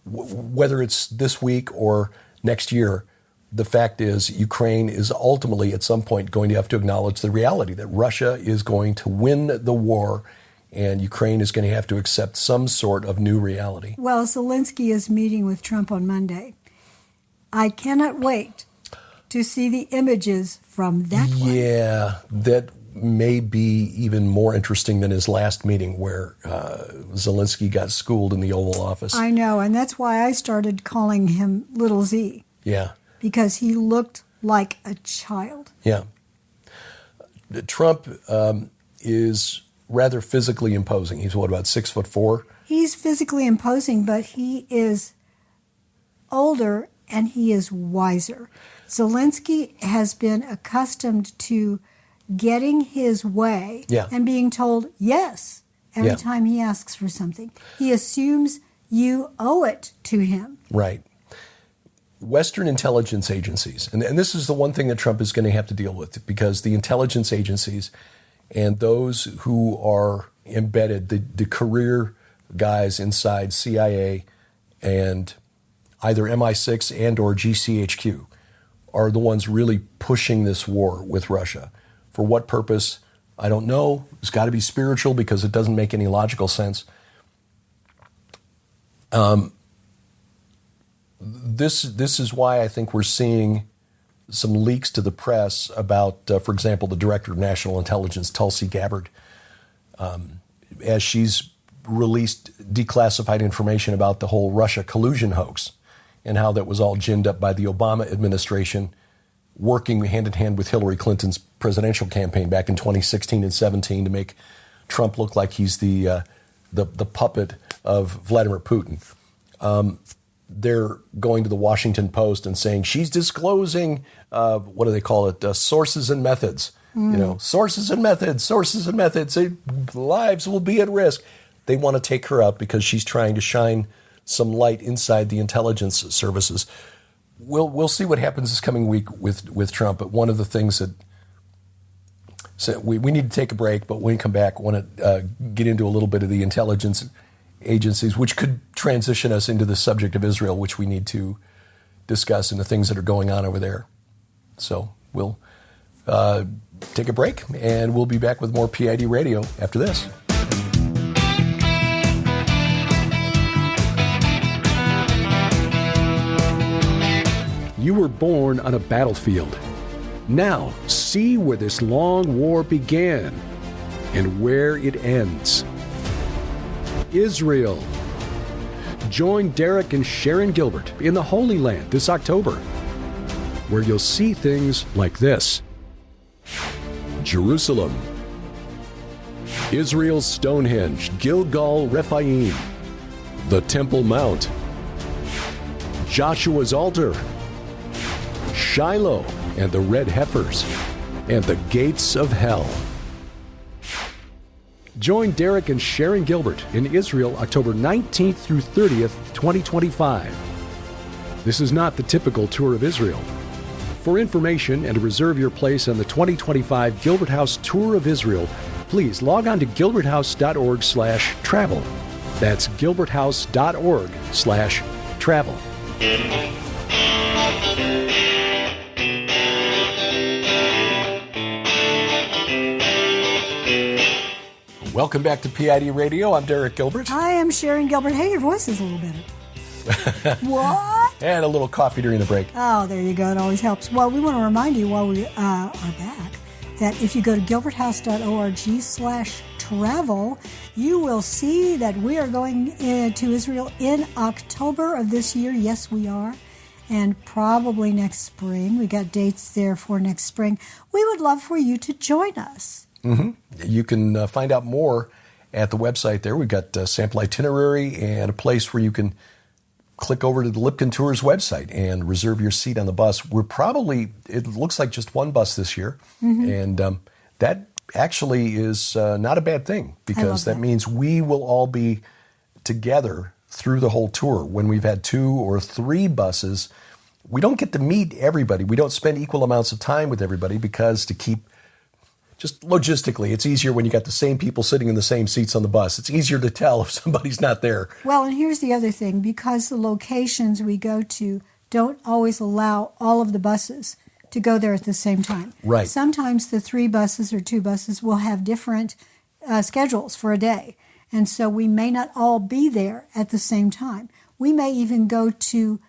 A: whether it's this week or next year, the fact is Ukraine is ultimately at some point going to have to acknowledge the reality that Russia is going to win the war, and Ukraine is going to have to accept some sort of new reality.
B: Well, Zelensky is meeting with Trump on Monday. I cannot wait to see the images from that one.
A: Yeah, that may be even more interesting than his last meeting where Zelensky got schooled in the Oval Office.
B: I know, and that's why I started calling him Little Z.
A: Yeah.
B: Because he looked like a child.
A: Yeah. Trump is rather physically imposing. He's about 6'4"?
B: He's physically imposing, but he is older and he is wiser. Zelensky has been accustomed to getting his way and being told yes every time he asks for something. He assumes you owe it to him.
A: Right. Western intelligence agencies, and this is the one thing that Trump is going to have to deal with, because the intelligence agencies and those who are embedded, the career guys inside CIA and either MI6 and or GCHQ, are the ones really pushing this war with Russia. For what purpose? I don't know. It's got to be spiritual because it doesn't make any logical sense. This is why I think we're seeing some leaks to the press about, for example, the Director of National Intelligence, Tulsi Gabbard, as she's released declassified information about the whole Russia collusion hoax and how that was all ginned up by the Obama administration, working hand in hand with Hillary Clinton's presidential campaign back in 2016 and 17 to make Trump look like he's the puppet of Vladimir Putin. They're going to the Washington Post and saying she's disclosing, what do they call it, sources and methods. Sources and methods. Lives will be at risk. They want to take her out because she's trying to shine some light inside the intelligence services. We'll see what happens this coming week with Trump. But one of the things that we need to take a break, but when we come back, I want to get into a little bit of the intelligence agencies, which could transition us into the subject of Israel, which we need to discuss, and the things that are going on over there. So we'll take a break, and we'll be back with more PID Radio after this.
C: You were born on a battlefield. Now, see where this long war began and where it ends. Israel. Join Derek and Sharon Gilbert in the Holy Land this October, where you'll see things like this. Jerusalem. Israel's Stonehenge, Gilgal Rephaim, the Temple Mount, Joshua's altar, Shiloh and the red heifers, and the gates of hell. Join Derek and Sharon Gilbert in Israel October 19th through 30th, 2025. This is not the typical tour of Israel. For information and to reserve your place on the 2025 Gilbert House Tour of Israel, please log on to gilberthouse.org/travel. That's gilberthouse.org/travel.
A: Welcome back to PID Radio. I'm Derek Gilbert.
B: I am Sharon Gilbert. Hey, your voice is a little better. What?
A: And a little coffee during the break.
B: Oh, there you go. It always helps. Well, we want to remind you while we are back that if you go to gilberthouse.org/travel, you will see that we are going to Israel in October of this year. Yes, we are. And probably next spring. We got dates there for next spring. We would love for you to join us.
A: Mm-hmm. You can find out more at the website there. We've got a sample itinerary and a place where you can click over to the Lipkin Tours website and reserve your seat on the bus. It looks like just one bus this year. Mm-hmm. And that actually is not a bad thing, because that means we will all be together through the whole tour. When we've had 2 or 3 buses, we don't get to meet everybody. We don't spend equal amounts of time with everybody, because to keep, just logistically, it's easier when you got the same people sitting in the same seats on the bus. It's easier to tell if somebody's not there.
B: Well, and here's the other thing. Because the locations we go to don't always allow all of the buses to go there at the same time.
A: Right.
B: Sometimes the 3 buses or 2 buses will have different schedules for a day. And so we may not all be there at the same time. We may even go to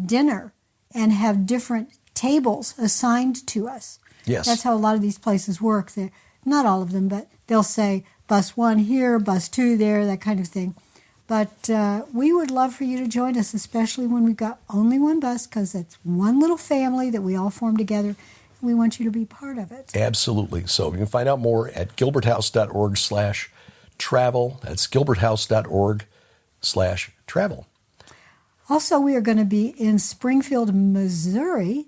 B: dinner and have different tables assigned to us.
A: Yes.
B: That's how a lot of these places work. They're, not all of them, but they'll say bus 1 here, bus 2 there, that kind of thing. But we would love for you to join us, especially when we've got only one bus, because it's one little family that we all form together. We want you to be part of it.
A: Absolutely. So you can find out more at gilberthouse.org/travel. That's gilberthouse.org/travel.
B: Also, we are going to be in Springfield, Missouri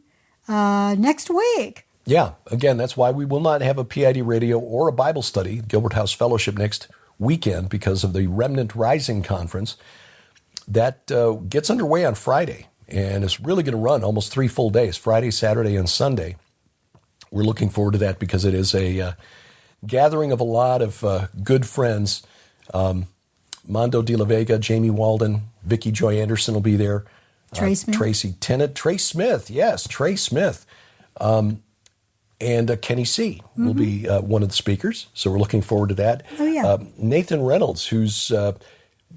B: next week.
A: Yeah, again, that's why we will not have a PID radio or a Bible study, Gilbert House Fellowship, next weekend, because of the Remnant Rising Conference. That gets underway on Friday, and it's really going to run almost 3 full days, Friday, Saturday, and Sunday. We're looking forward to that, because it is a gathering of a lot of good friends. Mondo de la Vega, Jamie Walden, Vicki Joy Anderson will be there.
B: Trey Smith.
A: Tracy Tennant. Trey Smith, yes, Trey Smith. And Kenny C. will be one of the speakers, so we're looking forward to that.
B: Oh, yeah.
A: Nathan Reynolds, who's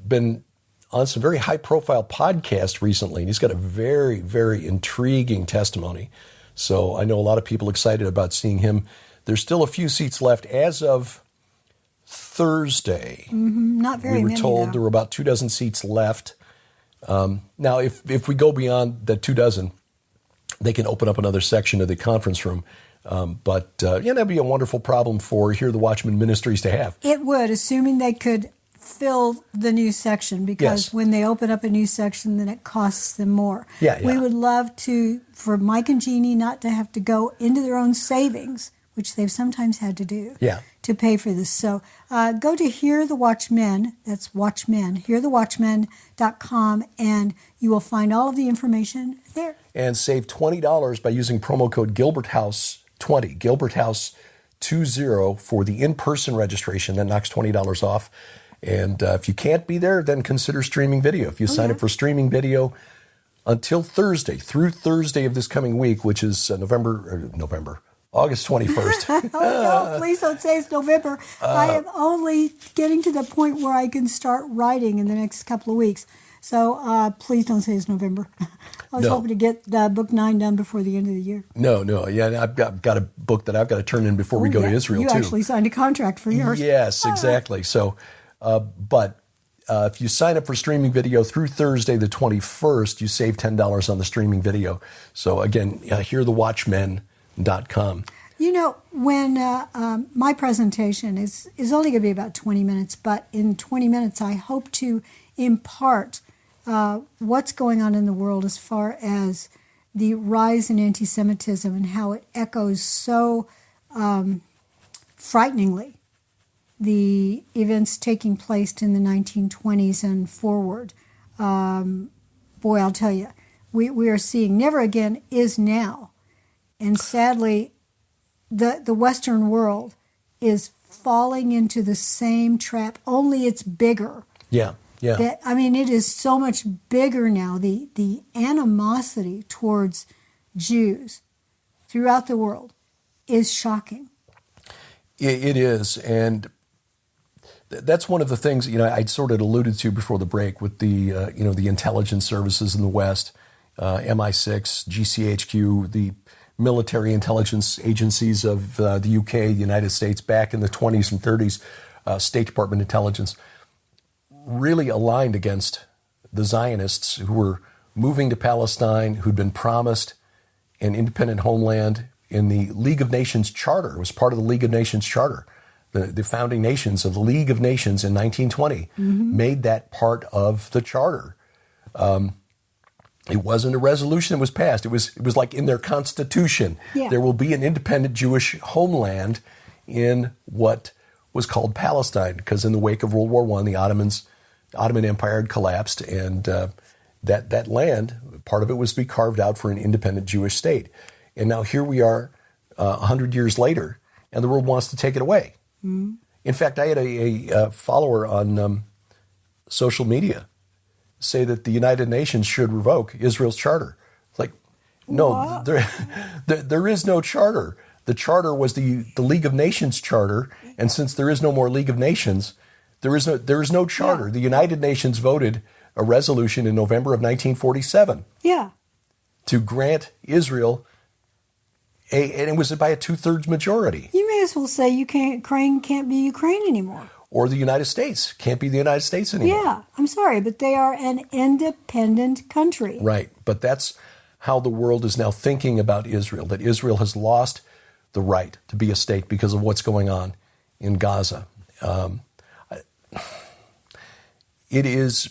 A: been on some very high-profile podcasts recently, and he's got a very, very intriguing testimony. So I know a lot of people excited about seeing him. There's still a few seats left as of Thursday.
B: Mm-hmm. Not very many,
A: we were told
B: though.
A: there were about 24 seats left. Now, if we go beyond the 24, they can open up another section of the conference room. But that'd be a wonderful problem for Hear the Watchman Ministries to have.
B: It would, assuming they could fill the new section, because when they open up a new section, then it costs them more.
A: Yeah.
B: We would love for Mike and Jeannie not to have to go into their own savings, which they've sometimes had to do, to pay for this. So go to Hear the Watchmen, that's Watchmen, hearthewatchmen.com, and you will find all of the information there.
A: And save $20 by using promo code GilbertHouse20, GilbertHouse20 for the in-person registration. That knocks $20 off. And if you can't be there, then consider streaming video. If you sign up for streaming video until Thursday, through Thursday of this coming week, which is August 21st.
B: Oh, no, please don't say it's November. I am only getting to the point where I can start writing in the next couple of weeks. So please don't say it's November. I was hoping to get book 9 done before the end of the year.
A: No. Yeah, I've got a book that I've got to turn in before we go to Israel,
B: too. You actually signed a contract for yours.
A: Yes, exactly. So, but if you sign up for streaming video through Thursday the 21st, you save $10 on the streaming video. So, again, hearthewatchmen.com.
B: You know, when my presentation is only going to be about 20 minutes, but in 20 minutes I hope to impart what's going on in the world as far as the rise in anti-Semitism and how it echoes so frighteningly the events taking place in the 1920s and forward. Boy, I'll tell you, we are seeing never again is now. And sadly, the Western world is falling into the same trap, only it's bigger.
A: Yeah.
B: It is so much bigger now. The animosity towards Jews throughout the world is shocking.
A: It is, and that's one of the things I'd sort of alluded to before the break with the the intelligence services in the West MI6, GCHQ, the military intelligence agencies of the UK, the United States, back in the 20s and 30s, State Department intelligence, really aligned against the Zionists who were moving to Palestine, who'd been promised an independent homeland in the League of Nations Charter. It was part of the League of Nations Charter. The founding nations of the League of Nations in 1920 made that part of the charter. It wasn't a resolution that was passed. It was like in their constitution. Yeah. There will be an independent Jewish homeland in what was called Palestine, because in the wake of World War I, the Ottoman Empire had collapsed, and that land, part of it was to be carved out for an independent Jewish state. And now here we are 100 years later, and the world wants to take it away. Mm-hmm. In fact, I had a follower on social media say that the United Nations should revoke Israel's charter. It's like, no, there is no charter. The charter was the League of Nations charter, and since there is no more League of Nations, there is no charter. Yeah. The United Nations voted a resolution in November of 1947 to grant Israel and it was by a 2/3 majority.
B: You may as well say Ukraine can't be Ukraine anymore.
A: Or the United States can't be the United States anymore.
B: Yeah, I'm sorry, but they are an independent country.
A: Right, but that's how the world is now thinking about Israel, that Israel has lost the right to be a state because of what's going on in Gaza. It is,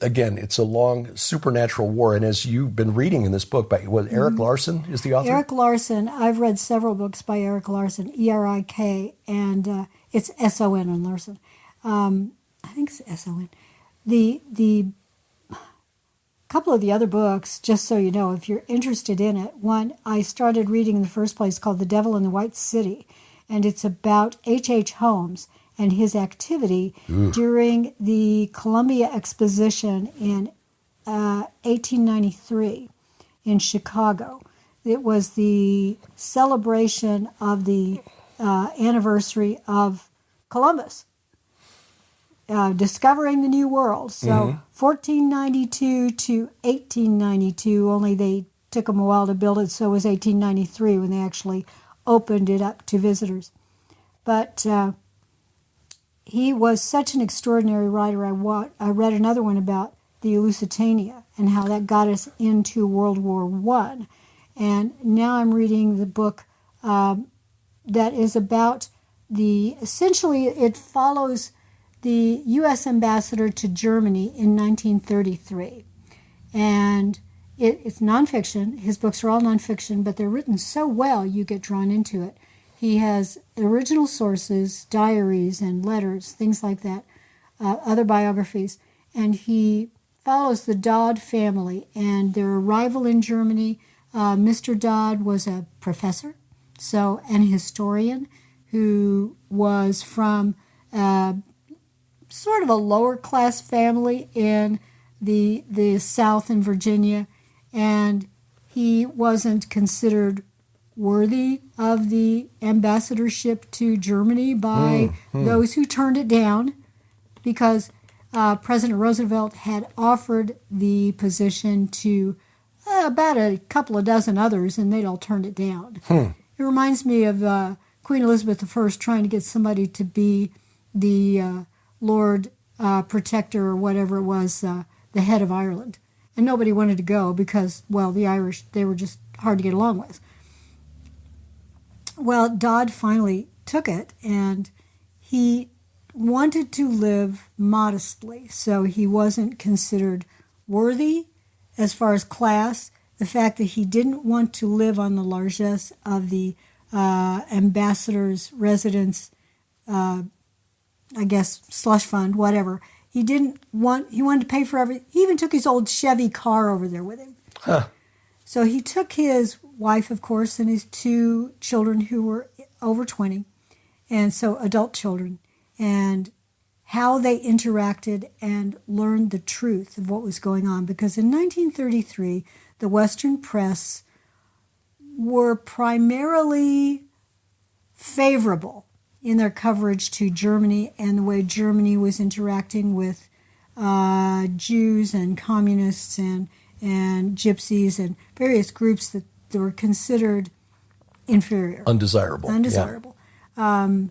A: again, it's a long supernatural war, and as you've been reading in this book, by Erik Larson is the author?
B: Erik Larson, I've read several books by Erik Larson, E-R-I-K, and it's S-O-N on Larson. I think it's S-O-N. The couple of the other books, just so you know, if you're interested in it, one I started reading in the first place called The Devil in the White City, and it's about H.H. Holmes and his activity during the Columbia Exposition in 1893 in Chicago. It was the celebration of the anniversary of Columbus discovering the New World. So 1492 to 1892, only they took them a while to build it, so it was 1893 when they actually opened it up to visitors. But he was such an extraordinary writer. I read another one about the Lusitania and how that got us into World War I. And now I'm reading the book that is about essentially it follows the U.S. ambassador to Germany in 1933. And it's nonfiction. His books are all nonfiction, but they're written so well you get drawn into it. He has original sources, diaries and letters, things like that, other biographies. And he follows the Dodd family and their arrival in Germany. Mr. Dodd was a professor, so an historian who was from sort of a lower class family in the South in Virginia, and he wasn't considered worthy of the ambassadorship to Germany by those who turned it down, because President Roosevelt had offered the position to about a couple of dozen others, and they'd all turned it down. It reminds me of Queen Elizabeth I trying to get somebody to be the Lord Protector or whatever it was, the head of Ireland. And nobody wanted to go because, well, the Irish, they were just hard to get along with. Well, Dodd finally took it, and he wanted to live modestly, so he wasn't considered worthy as far as class. The fact that he didn't want to live on the largesse of the ambassador's residence, I guess, slush fund, whatever. He wanted to pay for everything. He even took his old Chevy car over there with him. So he took his wife, of course, and his 2 children who were over 20, and so adult children, and how they interacted and learned the truth of what was going on. Because in 1933, the Western press were primarily favorable in their coverage to Germany and the way Germany was interacting with Jews and communists and and gypsies and various groups that were considered inferior.
A: Undesirable.
B: Undesirable. As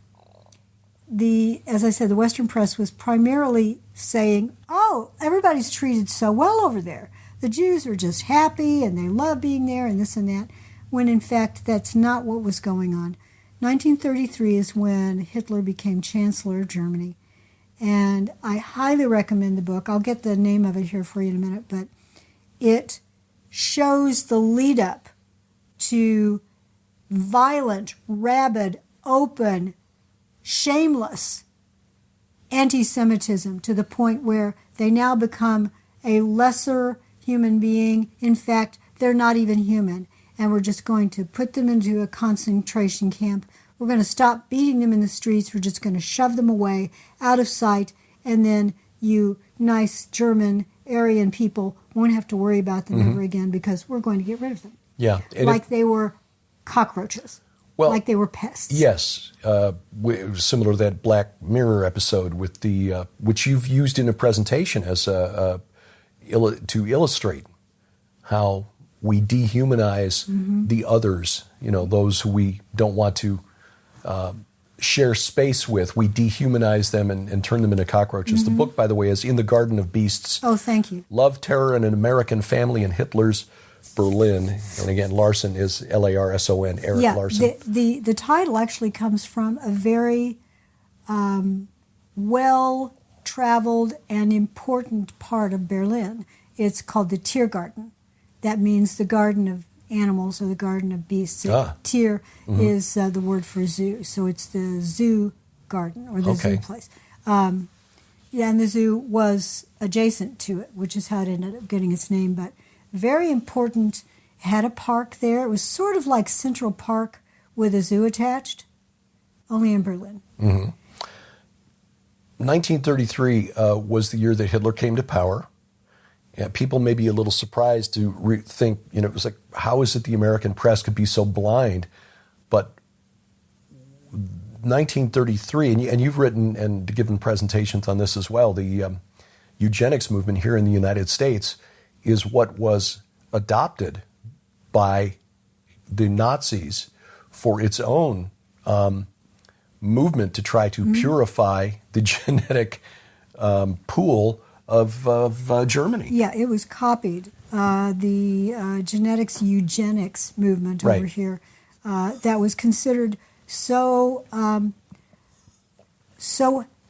B: I said, the Western press was primarily saying, oh, everybody's treated so well over there. The Jews are just happy and they love being there and this and that, when in fact that's not what was going on. 1933 is when Hitler became Chancellor of Germany. And I highly recommend the book. I'll get the name of it here for you in a minute, but it shows the lead up to violent, rabid, open, shameless anti-Semitism, to the point where they now become a lesser human being. In fact, they're not even human. And we're just going to put them into a concentration camp. We're going to stop beating them in the streets. We're just going to shove them away, out of sight. And then you nice German, Aryan people won't have to worry about them ever again, because we're going to get rid of them.
A: Yeah. And
B: like they were cockroaches.
A: Well,
B: like they were pests.
A: Yes. Similar to that Black Mirror episode with the which you've used in a presentation as to illustrate how we dehumanize the others, those who we don't want to share space with. We dehumanize them and turn them into cockroaches. The book, by the way, is In the Garden of Beasts.
B: Oh, thank you.
A: Love, Terror, and an American Family in Hitler's Berlin. And again, Larson is Larson, Eric Larson.
B: The title actually comes from a very well-traveled and important part of Berlin. It's called the Tiergarten. That means the garden of animals or the garden of beasts. Tier is the word for zoo, so it's the zoo garden or the zoo place. And the zoo was adjacent to it, which is how it ended up getting its name. But very important. It had a park there. It was sort of like Central Park with a zoo attached, only in Berlin.
A: 1933 was the year that Hitler came to power. Yeah, people may be a little surprised to think, it was like, how is it the American press could be so blind? But 1933, and you've written and given presentations on this as well, the eugenics movement here in the United States is what was adopted by the Nazis for its own movement to try to purify the genetic pool of Germany.
B: Yeah, it was copied. The genetics eugenics movement over here, that was considered so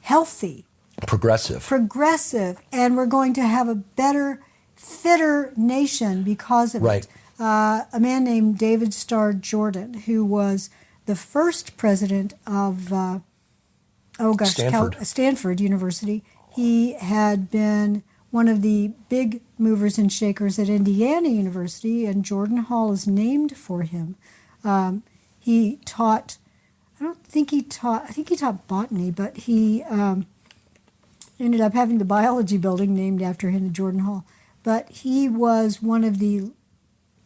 B: healthy. Progressive, and we're going to have a better, fitter nation because of it. A man named David Starr Jordan, who was the first president of Stanford University. He had been one of the big movers and shakers at Indiana University, and Jordan Hall is named for him. He taught, I think he taught botany, but he ended up having the biology building named after him, the Jordan Hall. But he was one of the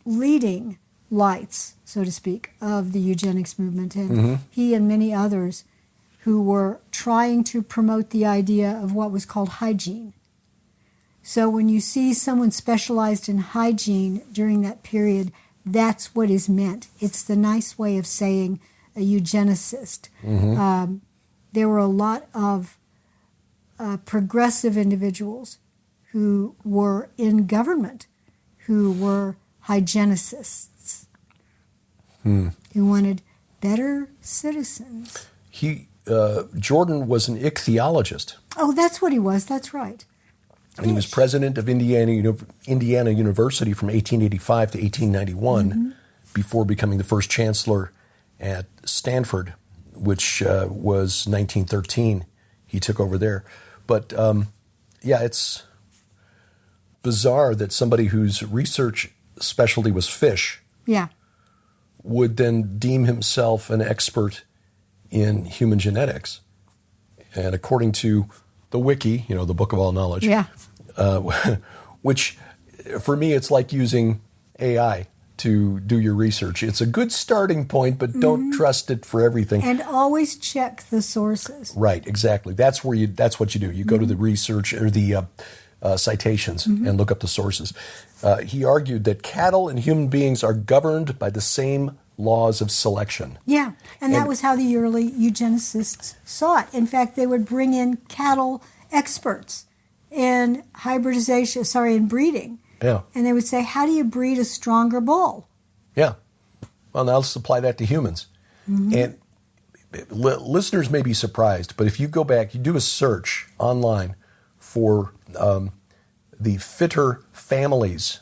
B: leading lights, so to speak, of the eugenics movement. And he and many others who were trying to promote the idea of what was called hygiene. So when you see someone specialized in hygiene during that period, that's what is meant. It's the nice way of saying a eugenicist. There were a lot of progressive individuals who were in government who were hygienicists, who wanted better citizens.
A: Jordan was an ichthyologist.
B: Oh, that's what he was. That's right.
A: And he was president of Indiana University from 1885 to 1891 before becoming the first chancellor at Stanford, which was 1913. He took over there. But, it's bizarre that somebody whose research specialty was fish would then deem himself an expert in human genetics. And according to the wiki, the book of all knowledge, which for me it's like using AI to do your research. It's a good starting point, but don't trust it for everything.
B: And always check the sources.
A: Right, exactly. That's what you do. You go to the research or the citations and look up the sources. He argued that cattle and human beings are governed by the same laws of selection.
B: Yeah, and that was how the early eugenicists saw it. In fact, they would bring in cattle experts in in breeding.
A: Yeah.
B: And they would say, how do you breed a stronger bull?
A: Yeah. Well, now let's apply that to humans. And listeners may be surprised, but if you go back, you do a search online for the fitter families,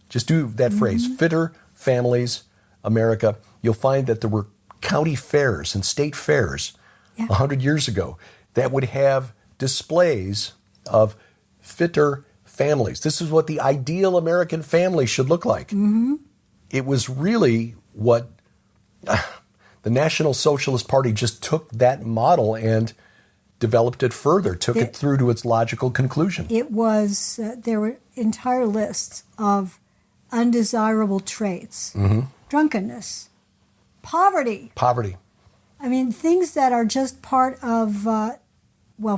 A: just do that phrase, fitter families, America, you'll find that there were county fairs and state fairs 100 years ago that would have displays of fitter families. This is what the ideal American family should look like. It was really what the National Socialist Party just took that model and developed it further, took it through to its logical conclusion.
B: It was, there were entire lists of undesirable traits. Drunkenness, poverty. I mean, things that are just part of,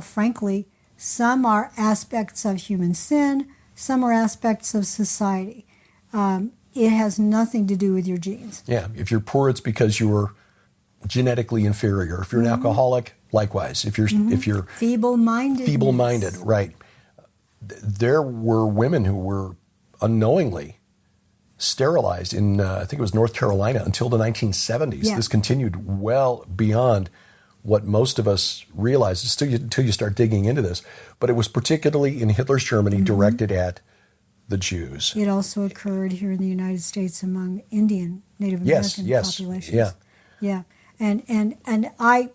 B: frankly, some are aspects of human sin, some are aspects of society. It has nothing to do with your genes.
A: Yeah, if you're poor, it's because you were genetically inferior. If you're an alcoholic, likewise. If you're feeble-minded, right. There were women who were unknowingly sterilized in, I think it was North Carolina, until the 1970s.
B: Yeah.
A: This continued well beyond what most of us realize until you start digging into this. But it was particularly in Hitler's Germany directed at the Jews.
B: It also occurred here in the United States among Indian, Native American populations. Yeah. And I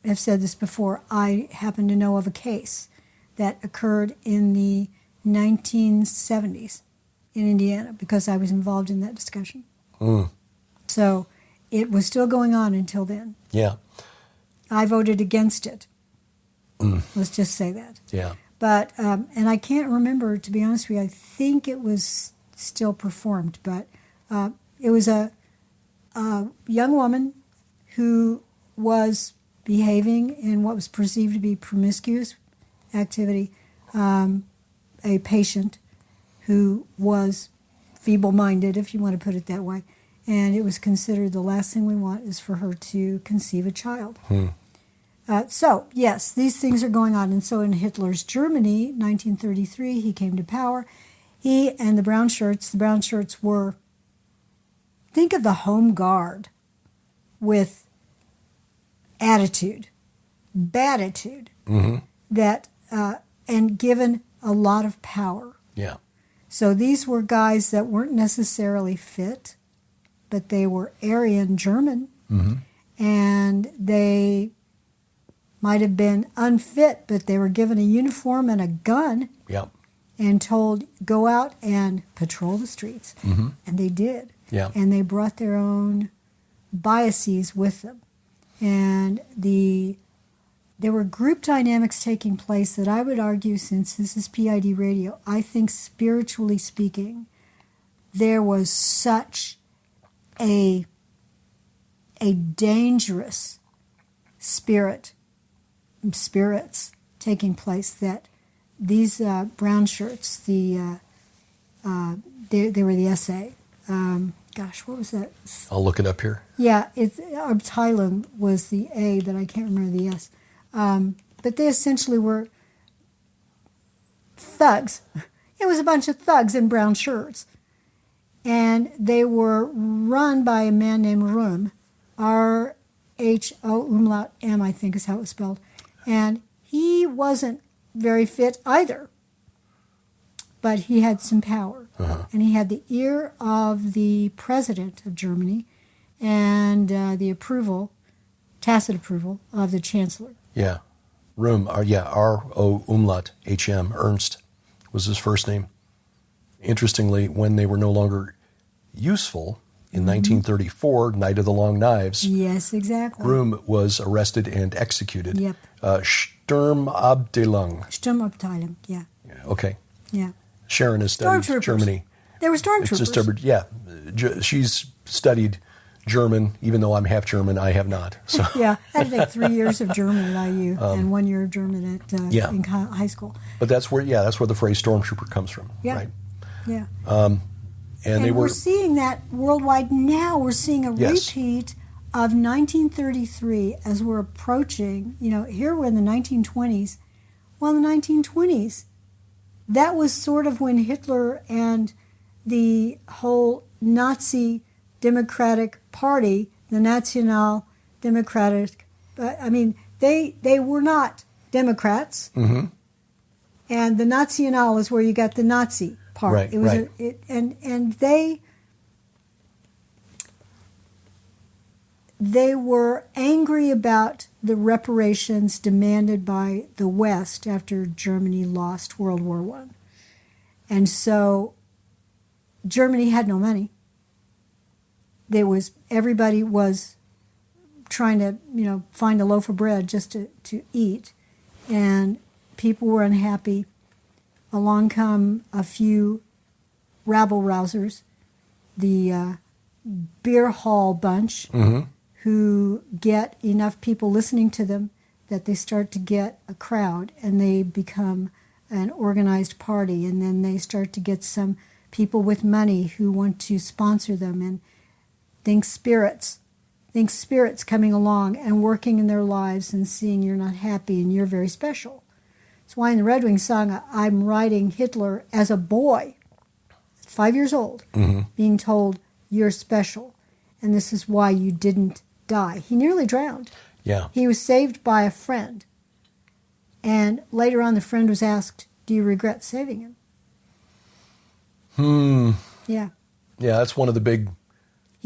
B: have said this before, I happen to know of a case that occurred in the 1970s in Indiana because I was involved in that discussion. So it was still going on until then.
A: Yeah.
B: I voted against it. Let's just say that.
A: Yeah.
B: But, and I can't remember, to be honest with you, I think it was still performed, but it was a young woman who was behaving in what was perceived to be promiscuous activity, a patient who was feeble-minded, if you want to put it that way, and it was considered the last thing we want is for her to conceive a child. So, yes, these things are going on. And so in Hitler's Germany, 1933, he came to power. He and the brown shirts were, think of the home guard with attitude, baditude, that, and given a lot of power.
A: Yeah.
B: So these were guys that weren't necessarily fit, but they were Aryan German, and they might have been unfit, but they were given a uniform and a gun and told, go out and patrol the streets. And they did.
A: Yeah.
B: And they brought their own biases with them. And there were group dynamics taking place that I would argue, since this is PID radio, I think spiritually speaking, there was such a dangerous spirits taking place that these brown shirts, they were the SA. What was that?
A: I'll look it up here.
B: Yeah, Thailand was the A, but I can't remember the S. But they essentially were thugs. It was a bunch of thugs in brown shirts. And they were run by a man named Rum, R-H-O umlaut M, I think is how it was spelled. And he wasn't very fit either, but he had some power. And he had the ear of the president of Germany and the tacit approval of the chancellor. Yeah.
A: Rum, R-O umlaut H-M, Ernst was his first name. Interestingly, when they were no longer useful, in 1934, Night of the Long Knives.
B: Yes, exactly.
A: Rum was arrested and executed.
B: Yep.
A: Sturmabteilung,
B: yeah.
A: Okay.
B: Yeah.
A: Sharon has studied Germany.
B: They were stormtroopers.
A: She's studied German, even though I'm half German, I have not. So
B: Yeah, I had to take 3 years of German at IU and 1 year of German at in high school.
A: But that's where the phrase stormtrooper comes from,
B: Yeah.
A: right?
B: Yeah.
A: And
B: we're seeing that worldwide now. We're seeing a repeat of 1933 as we're approaching, here we're in the 1920s. Well, in the 1920s, that was sort of when Hitler and the whole Nazi Democratic Party, the National Democratic, they were not Democrats.
A: Mm-hmm.
B: And the National is where you got the Nazi part.
A: Right,
B: it was
A: right.
B: And they were angry about the reparations demanded by the West after Germany lost World War I. And so Germany had no money. Everybody was trying to, find a loaf of bread just to eat. And people were unhappy. Along come a few rabble-rousers, the beer hall bunch, who get enough people listening to them that they start to get a crowd, and they become an organized party, and then they start to get some people with money who want to sponsor them, and think spirits coming along and working in their lives and seeing you're not happy and you're very special. That's why in the Red Wings song, I'm writing Hitler as a boy, 5 years old, being told, you're special, and this is why you didn't die. He nearly drowned.
A: Yeah.
B: He was saved by a friend. And later on, the friend was asked, do you regret saving him? Yeah.
A: Yeah, that's one of the big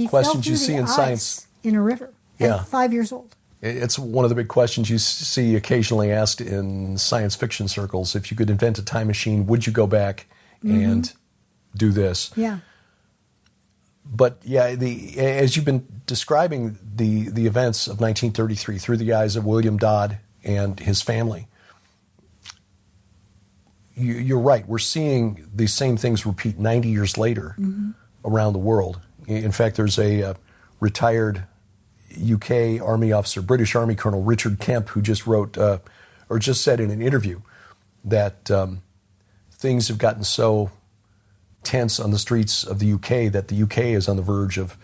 A: questions you see in science.
B: In a river at 5 years old.
A: It's one of the big questions you see occasionally asked in science fiction circles. If you could invent a time machine, would you go back and do this?
B: Yeah.
A: But as you've been describing the events of 1933 through the eyes of William Dodd and his family, you're right. We're seeing these same things repeat 90 years later around the world. In fact, there's a retired UK Army officer, British Army Colonel Richard Kemp, who just wrote, or just said in an interview that things have gotten so tense on the streets of the UK that the UK is on the verge of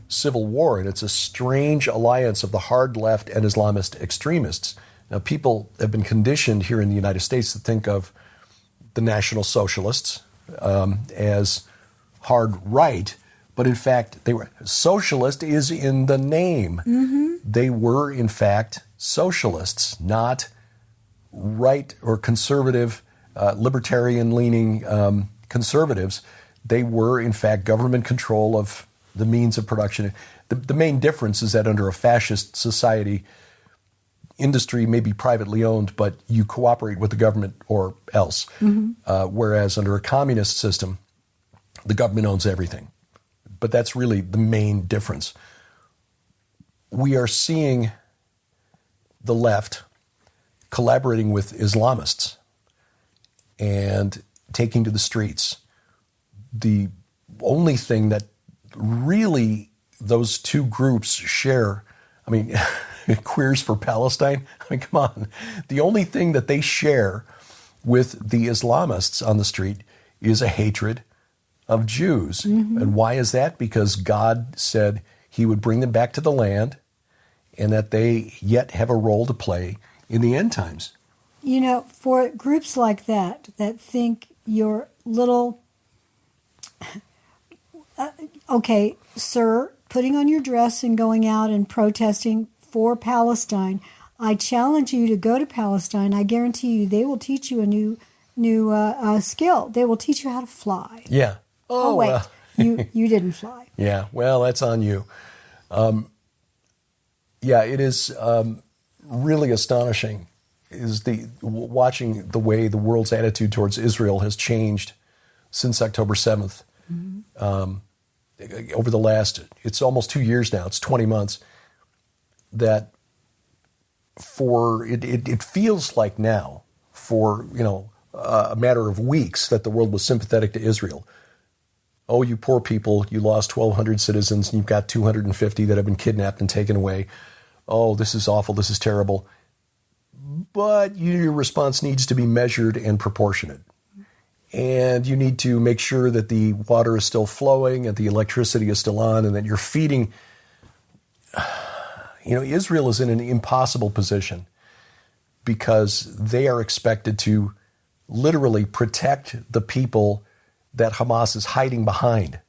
A: civil war, and it's a strange alliance of the hard left and Islamist extremists. Now, people have been conditioned here in the United States to think of the National Socialists as hard right, but in fact, socialist is in the name. They were, in fact, socialists, not right or conservative, libertarian-leaning conservatives. They were, in fact, government control of the means of production. The main difference is that under a fascist society, industry may be privately owned, but you cooperate with the government or else. Whereas under a communist system, the government owns everything. But that's really the main difference. We are seeing the left collaborating with Islamists and taking to the streets. The only thing that really those two groups share, Queers for Palestine, come on. The only thing that they share with the Islamists on the street is a hatred of Jews. And why is that? Because God said he would bring them back to the land and that they yet have a role to play in the end times.
B: For groups like that think you're little, okay, sir, putting on your dress and going out and protesting for Palestine, I challenge you to go to Palestine. I guarantee you they will teach you a new skill. They will teach you how to fly.
A: Yeah.
B: Oh wait, you didn't fly.
A: Yeah, well, that's on you. It is really astonishing is watching the way the world's attitude towards Israel has changed since October 7th. Over the last, it's almost 2 years now, it's 20 months, that it feels like now, for a matter of weeks, that the world was sympathetic to Israel. oh, you poor people, you lost 1,200 citizens and you've got 250 that have been kidnapped and taken away. Oh, this is awful, this is terrible. But your response needs to be measured and proportionate. And you need to make sure that the water is still flowing and the electricity is still on and that you're feeding. Israel is in an impossible position because they are expected to literally protect the people that Hamas is hiding behind,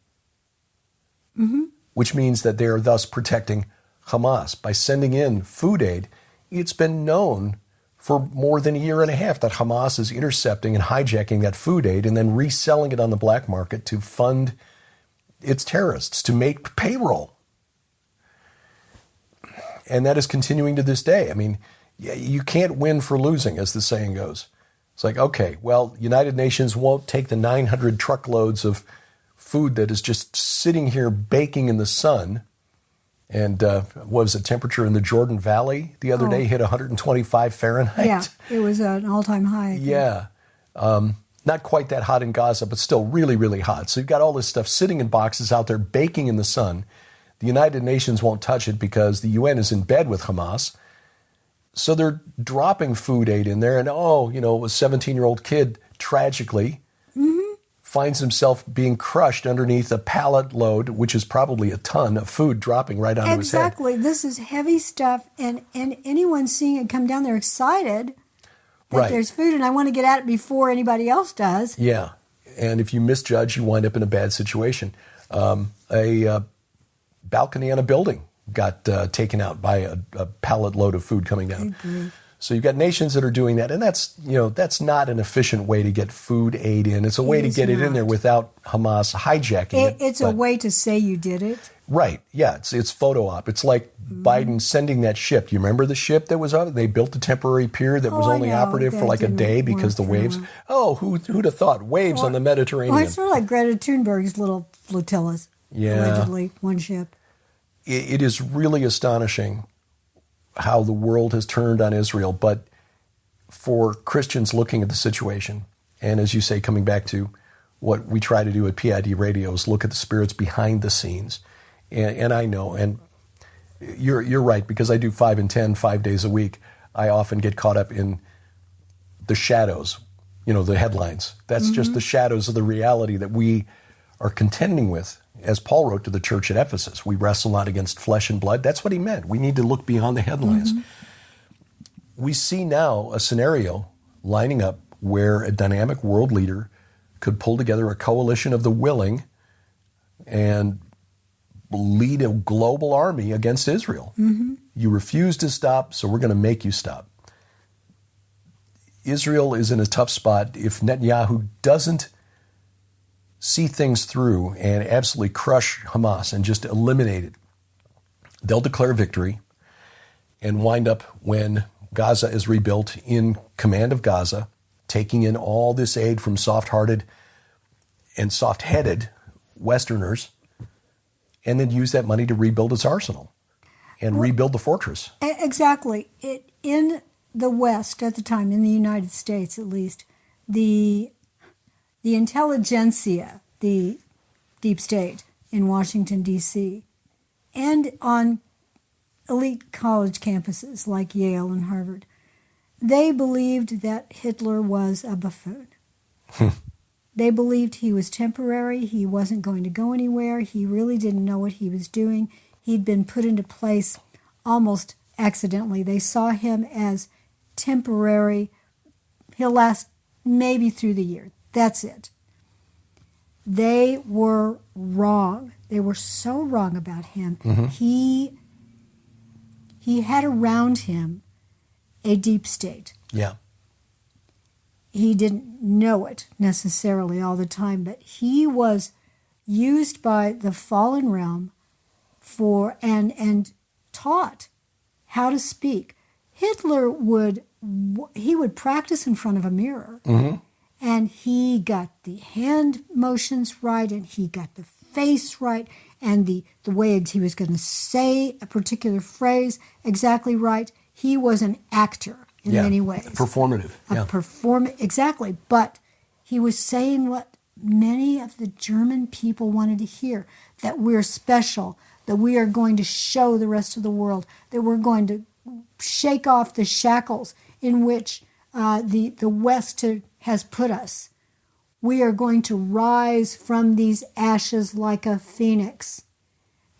A: which means that they are thus protecting Hamas. By sending in food aid, it's been known for more than a year and a half that Hamas is intercepting and hijacking that food aid and then reselling it on the black market to fund its terrorists, to make payroll. And that is continuing to this day. I mean, you can't win for losing, as the saying goes. It's like, okay, well, United Nations won't take the 900 truckloads of food that is just sitting here baking in the sun. And what was the temperature in the Jordan Valley the other day? Hit 125 Fahrenheit.
B: Yeah, it was an all-time high.
A: Yeah. Not quite that hot in Gaza, but still really, really hot. So you've got all this stuff sitting in boxes out there baking in the sun. The United Nations won't touch it because the UN is in bed with Hamas. So they're dropping food aid in there. And, a 17-year-old kid tragically finds himself being crushed underneath a pallet load, which is probably a ton of food dropping right onto his head.
B: Exactly. This is heavy stuff. And anyone seeing it come down, they're excited that there's food. And I want to get at it before anybody else does.
A: Yeah. And if you misjudge, you wind up in a bad situation. A balcony on a building got taken out by a pallet load of food coming down. So you've got nations that are doing that, and that's not an efficient way to get food aid in. It's a way to get it in there without Hamas hijacking it.
B: It's a way to say you did it.
A: Right, yeah, it's photo op. It's like Biden sending that ship. Do you remember the ship that was on? They built a temporary pier that was only operative for like a day because the waves. Oh, who'd have thought? Waves on the Mediterranean.
B: Well, it's sort of like Greta Thunberg's little flotillas.
A: Yeah.
B: Allegedly, one ship.
A: It is really astonishing how the world has turned on Israel. But for Christians looking at the situation, and as you say, coming back to what we try to do at PID Radio is look at the spirits behind the scenes. And I know, and you're right, because I do 5 and 10, 5 days a week, I often get caught up in the shadows, the headlines. That's just the shadows of the reality that we are contending with. As Paul wrote to the church at Ephesus, we wrestle not against flesh and blood. That's what he meant. We need to look beyond the headlines. We see now a scenario lining up where a dynamic world leader could pull together a coalition of the willing and lead a global army against Israel. You refuse to stop, so we're going to make you stop. Israel is in a tough spot if Netanyahu doesn't see things through and absolutely crush Hamas and just eliminate it. They'll declare victory and wind up, when Gaza is rebuilt, in command of Gaza, taking in all this aid from soft-hearted and soft-headed Westerners, and then use that money to rebuild its arsenal and rebuild the fortress.
B: Exactly. In the West at the time, in the United States at least, the intelligentsia, the deep state in Washington, D.C., and on elite college campuses like Yale and Harvard, they believed that Hitler was a buffoon. They believed he was temporary, he wasn't going to go anywhere, he really didn't know what he was doing. He'd been put into place almost accidentally. They saw him as temporary. He'll last maybe through the year. That's it. They were wrong. They were so wrong about him. He had around him a deep state.
A: Yeah.
B: He didn't know it necessarily all the time, but he was used by the fallen realm for and taught how to speak. Hitler would practice in front of a mirror. And he got the hand motions right, and he got the face right, and the way he was going to say a particular phrase exactly right. He was an actor in many ways.
A: Performative.
B: Exactly. But he was saying what many of the German people wanted to hear, that we're special, that we are going to show the rest of the world, that we're going to shake off the shackles in which the West has put us. We are going to rise from these ashes like a phoenix,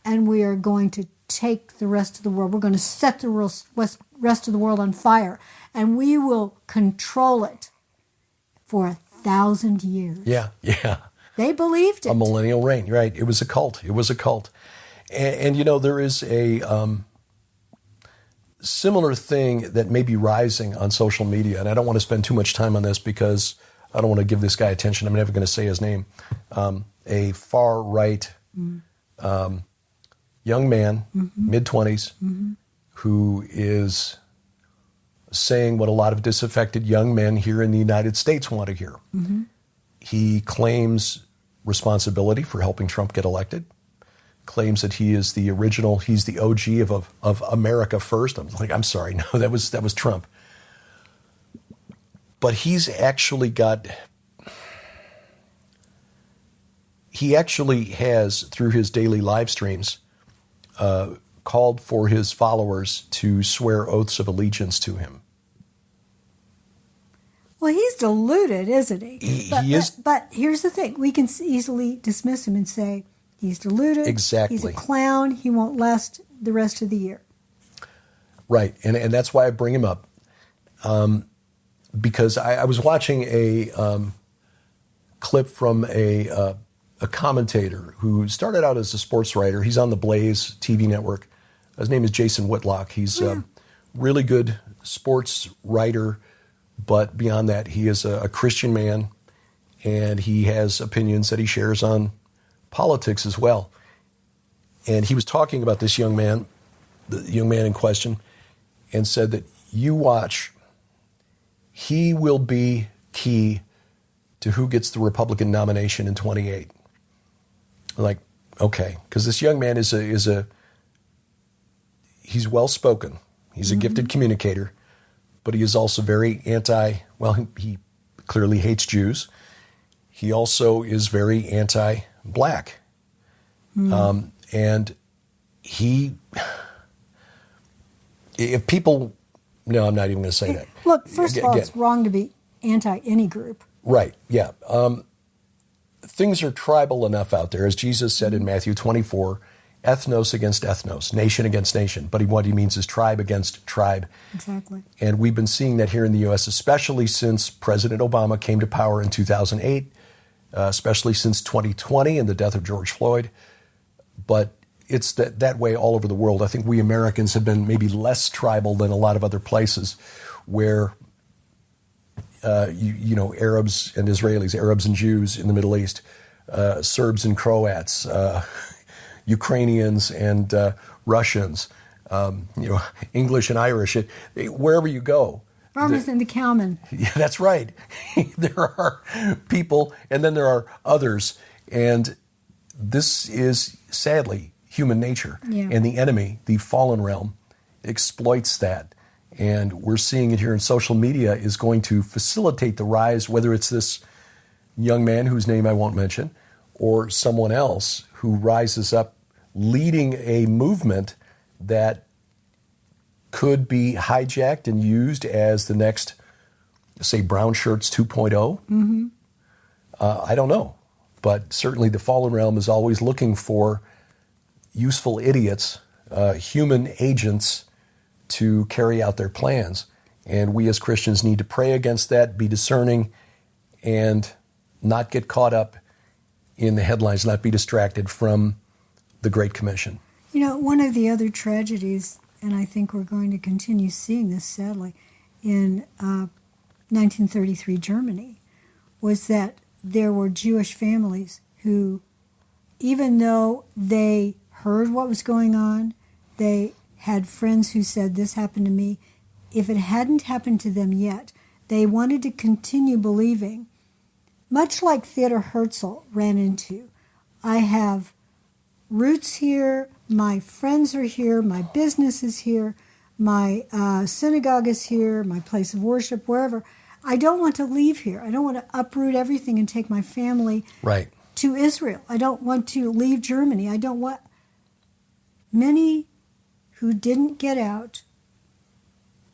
B: and we are going to take the rest of the world. We're going to set the rest of the world on fire, and we will control it for 1,000 years.
A: Yeah.
B: They believed it.
A: A millennial reign, right? It was a cult. And there is a similar thing that may be rising on social media, and I don't want to spend too much time on this because I don't want to give this guy attention. I'm never going to say his name. A far-right young man, mid-20s, who is saying what a lot of disaffected young men here in the United States want to hear. He claims responsibility for helping Trump get elected, claims that he is the original, he's the OG of America First. I'm like, I'm sorry, no, that was Trump. But he actually has, through his daily live streams, called for his followers to swear oaths of allegiance to him.
B: Well, he's deluded, isn't he?
A: He is.
B: But here's the thing. We can easily dismiss him and say, he's deluded.
A: Exactly.
B: He's a clown. He won't last the rest of the year.
A: Right. And that's why I bring him up. Because I was watching a clip from a commentator who started out as a sports writer. He's on the Blaze TV network. His name is Jason Whitlock. He's a really good sports writer, but beyond that, he is a Christian man, and he has opinions that he shares on politics as well. And he was talking about this young man, the young man in question, and said that you watch, he will be key to who gets the Republican nomination in 28. Like, okay, because this young man is he's well-spoken. He's a gifted communicator, but he is also very he clearly hates Jews. He also is very anti-black. And if people, no, I'm not even going to say that.
B: Look, first of all, it's wrong to be anti any group.
A: Right, yeah. Things are tribal enough out there, as Jesus said in Matthew 24, ethnos against ethnos, nation against nation. But what he means is tribe against tribe.
B: Exactly. And
A: we've been seeing that here in the U.S., especially since President Obama came to power in 2008, especially since 2020 and the death of George Floyd. But it's that way all over the world. I think we Americans have been maybe less tribal than a lot of other places where Arabs and Israelis, Arabs and Jews in the Middle East, Serbs and Croats, Ukrainians and Russians, English and Irish. Wherever you go.
B: Farmers and the cowmen.
A: Yeah, that's right. There are people, and then there are others. And this is, sadly, human nature.
B: Yeah.
A: And the enemy, the fallen realm, exploits that. And we're seeing it here in social media is going to facilitate the rise, whether it's this young man whose name I won't mention, or someone else who rises up leading a movement that could be hijacked and used as the next, say, Brown Shirts 2.0. I don't know. But certainly the fallen realm is always looking for useful idiots, human agents, to carry out their plans. And we as Christians need to pray against that, be discerning, and not get caught up in the headlines, not be distracted from the Great Commission.
B: One of the other tragedies, and I think we're going to continue seeing this sadly, in 1933 Germany, was that there were Jewish families who, even though they heard what was going on, they had friends who said, this happened to me. If it hadn't happened to them yet, they wanted to continue believing, much like Theodor Herzl ran into. I have roots here, my friends are here, my business is here, my synagogue is here, my place of worship, wherever. I don't want to leave here. I don't want to uproot everything and take my family
A: Right.
B: to Israel. I don't want to leave Germany. I don't want... Many who didn't get out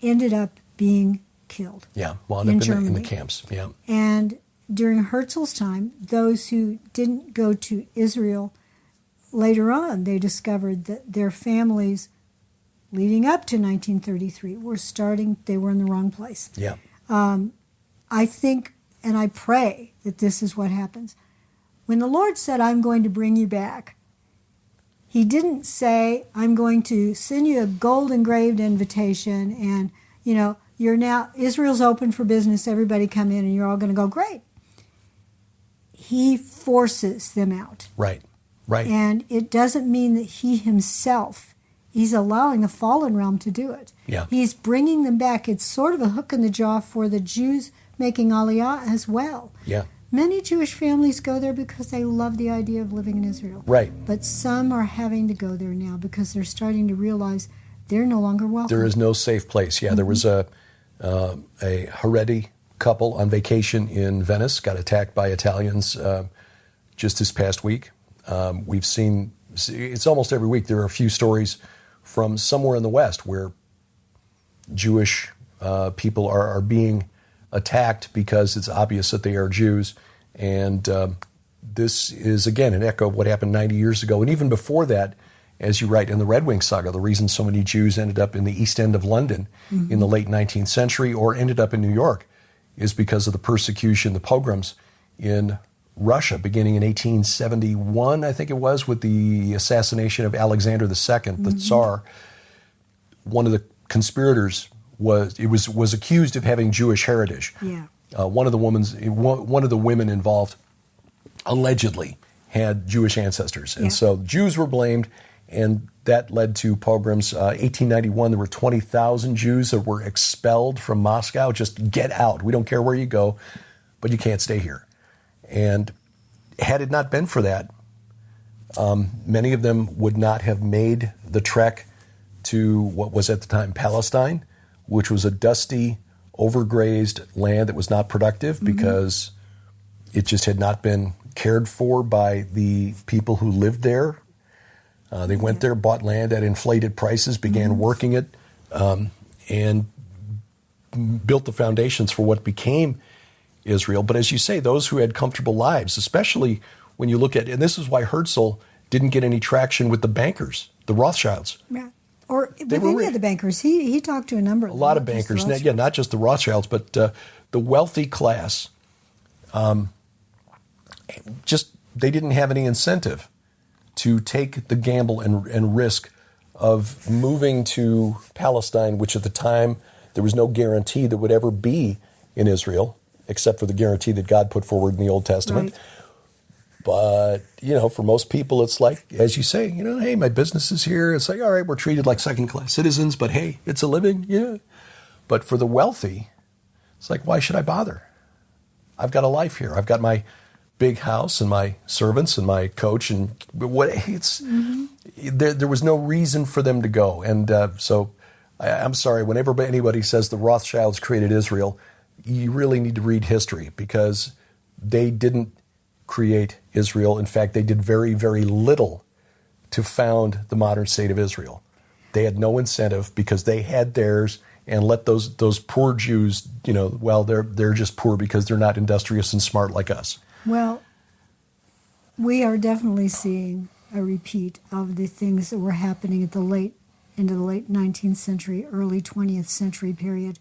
B: ended up being killed.
A: Yeah, wound up in the camps. Yeah.
B: And during Herzl's time, those who didn't go to Israel, later on, they discovered that their families leading up to 1933 they were in the wrong place.
A: Yeah.
B: I think, and I pray that this is what happens. When the Lord said, I'm going to bring you back, he didn't say, I'm going to send you a gold engraved invitation and, you're now, Israel's open for business, everybody come in and you're all going to go, great. He forces them out.
A: Right. Right.
B: And it doesn't mean that he himself, he's allowing the fallen realm to do it.
A: Yeah.
B: He's bringing them back. It's sort of a hook in the jaw for the Jews making Aliyah as well.
A: Yeah.
B: Many Jewish families go there because they love the idea of living in Israel.
A: Right.
B: But some are having to go there now because they're starting to realize they're no longer welcome.
A: There is no safe place. Yeah, there was a Haredi couple on vacation in Venice, got attacked by Italians just this past week. We've seen, it's almost every week, there are a few stories from somewhere in the West where Jewish people are being attacked because it's obvious that they are Jews. And this is, again, an echo of what happened 90 years ago. And even before that, as you write in the Red Wing saga, the reason so many Jews ended up in the East End of London in the late 19th century or ended up in New York is because of the persecution, the pogroms in Russia, beginning in 1871, I think it was, with the assassination of Alexander II, the Tsar. One of the conspirators was accused of having Jewish heritage.
B: Yeah.
A: One of the women involved allegedly had Jewish ancestors, and so Jews were blamed, and that led to pogroms. 1891, there were 20,000 Jews that were expelled from Moscow. Just get out. We don't care where you go, but you can't stay here. And had it not been for that, many of them would not have made the trek to what was at the time Palestine, which was a dusty, overgrazed land that was not productive because it just had not been cared for by the people who lived there. They went there, bought land at inflated prices, began working it, and built the foundations for what became Israel. But as you say, those who had comfortable lives, especially when you look at, and this is why Herzl didn't get any traction with the bankers, the Rothschilds.
B: Yeah. Or with any of the bankers. He talked to a number of them.
A: A lot of bankers. Not just the Rothschilds, but the wealthy class. They didn't have any incentive to take the gamble and risk of moving to Palestine, which at the time there was no guarantee that would ever be in Israel, except for the guarantee that God put forward in the Old Testament. Right. But, for most people, it's like, as you say, hey, my business is here. It's like, all right, we're treated like second-class citizens, but hey, it's a living, yeah. But for the wealthy, it's like, why should I bother? I've got a life here. I've got my big house and my servants and my coach, and there was no reason for them to go. And so I'm sorry, whenever anybody says the Rothschilds created Israel, you really need to read history, because they didn't create Israel. In fact, they did very, very little to found the modern state of Israel. They had no incentive because they had theirs, and let those poor Jews, they're just poor because they're not industrious and smart like us.
B: Well, we are definitely seeing a repeat of the things that were happening into the late 19th century, early 20th century period.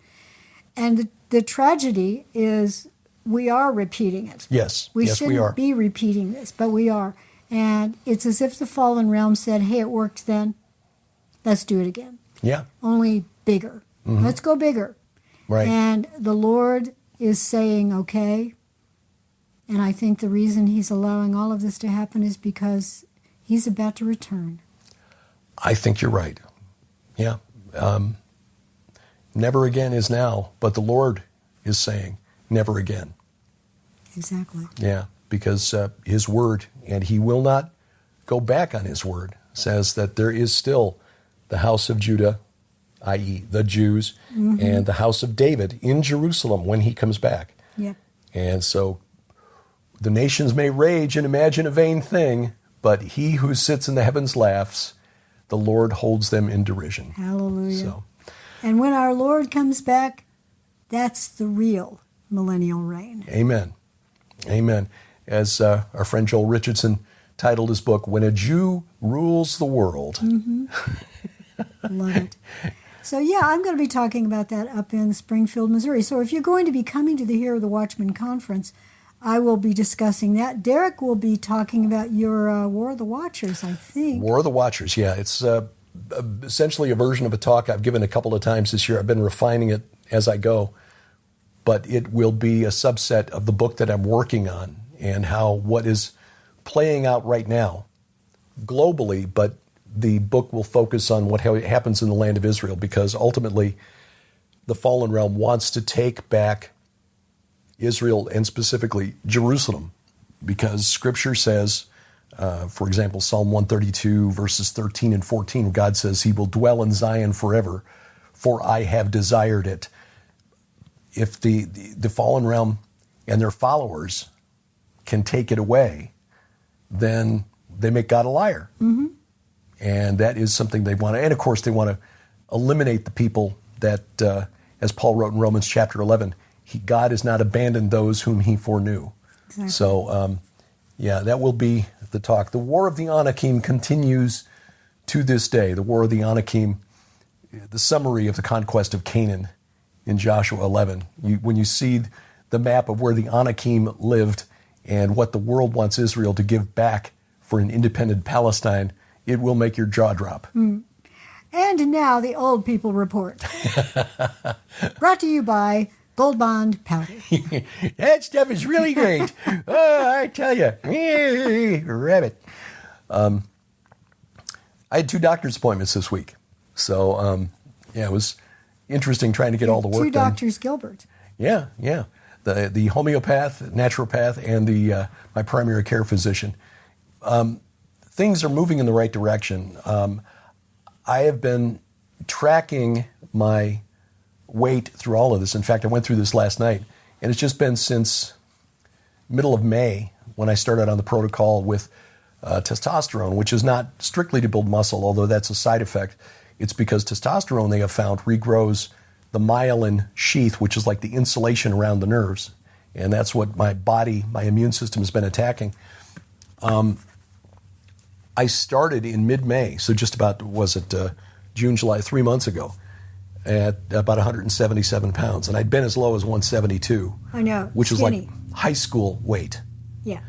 B: And the tragedy is we are repeating it.
A: Yes,
B: we
A: we are.
B: shouldn't be repeating this, but we are. And it's as if the fallen realm said, hey, it worked then, let's do it again.
A: Yeah.
B: Only bigger. Mm-hmm. Let's go bigger.
A: Right.
B: And the Lord is saying, okay. And I think the reason he's allowing all of this to happen is because he's about to return.
A: I think you're right. Yeah. Never again is now, but the Lord is saying never again.
B: Exactly.
A: Yeah, because his word, and he will not go back on his word, says that there is still the house of Judah i.e. the Jews, and the house of David in Jerusalem when he comes back.
B: Yep.
A: And so the nations may rage and imagine a vain thing, but he who sits in the heavens laughs. The Lord holds them in derision.
B: Hallelujah.
A: So,
B: and when our Lord comes back, that's the real millennial reign.
A: amen. Amen. As our friend Joel Richardson titled his book, When a Jew Rules the World.
B: Love it. So, yeah, I'm going to be talking about that up in Springfield, Missouri. So if you're going to be coming to the Hear of the Watchman conference, I will be discussing that. Derek will be talking about your War of the Watchers, I think.
A: War of the Watchers, yeah. It's essentially a version of a talk I've given a couple of times this year. I've been refining it as I go. But it will be a subset of the book that I'm working on and how what is playing out right now globally, but the book will focus on what happens in the land of Israel, because ultimately the fallen realm wants to take back Israel and specifically Jerusalem, because Scripture says, for example, Psalm 132 verses 13 and 14, God says, he will dwell in Zion forever, for I have desired it. If the fallen realm and their followers can take it away, then they make God a liar. And that is something they want to, and of course they want to eliminate the people that, as Paul wrote in Romans chapter 11, God has not abandoned those whom he foreknew.
B: Exactly.
A: So, yeah, that will be the talk. The War of the Anakim continues to this day. The War of the Anakim, the summary of the conquest of Canaan in Joshua 11. When you see the map of where the Anakim lived and what the world wants Israel to give back for an independent Palestine, it will make your jaw drop.
B: And now the Old People Report. Brought to you by Gold Bond Powder.
A: That stuff is really great. Oh, I tell you. Rabbit. I had 2 doctor's appointments this week. So, yeah, it was interesting trying to get all the work
B: 2
A: done.
B: doctors, Gilbert.
A: Yeah. The homeopath, naturopath, and the my primary care physician. Things are moving in the right direction. I have been tracking my weight through all of this. In fact, I went through this last night, and it's just been since middle of May when I started on the protocol with testosterone, which is not strictly to build muscle, although that's a side effect. It's because testosterone, they have found, regrows the myelin sheath, which is like the insulation around the nerves. And that's what my immune system has been attacking. I started in mid-May, so just about, June, July, 3 months ago, at about 177 pounds. And I'd been as low as 172.
B: I know,
A: which
B: skinny.
A: was like high school weight.
B: Yeah.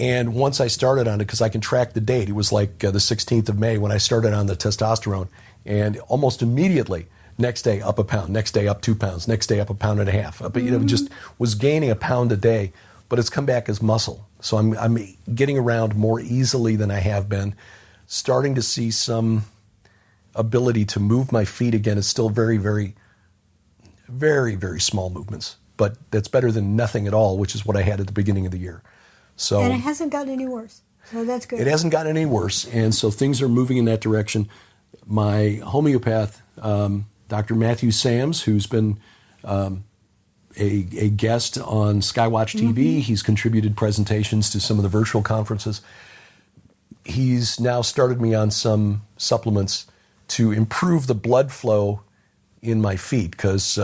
A: And once I started on it, because I can track the date, it was like the 16th of May when I started on the testosterone. And almost immediately, next day up a pound, next day up 2 pounds, next day up 1.5 pounds. But just was gaining a pound a day, but it's come back as muscle. So I'm getting around more easily than I have been, starting to see some ability to move my feet again. It's still very, very, very, very small movements, but that's better than nothing at all, which is what I had at the beginning of the year. So,
B: And it hasn't gotten any worse, so that's good.
A: It hasn't gotten any worse, and so things are moving in that direction. My homeopath, Dr. Matthew Sams, who's been a guest on Skywatch TV, he's contributed presentations to some of the virtual conferences. He's now started me on some supplements to improve the blood flow in my feet, because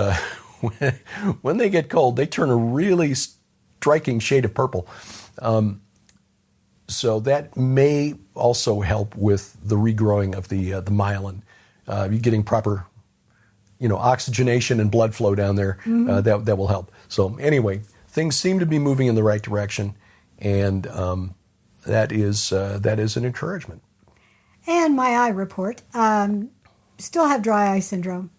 A: when they get cold, they turn a really striking shade of purple. So that may also help with the regrowing of the myelin. You're getting proper, oxygenation and blood flow down there. That will help. So anyway, things seem to be moving in the right direction, and that is an encouragement.
B: And my eye report. Still have dry eye syndrome.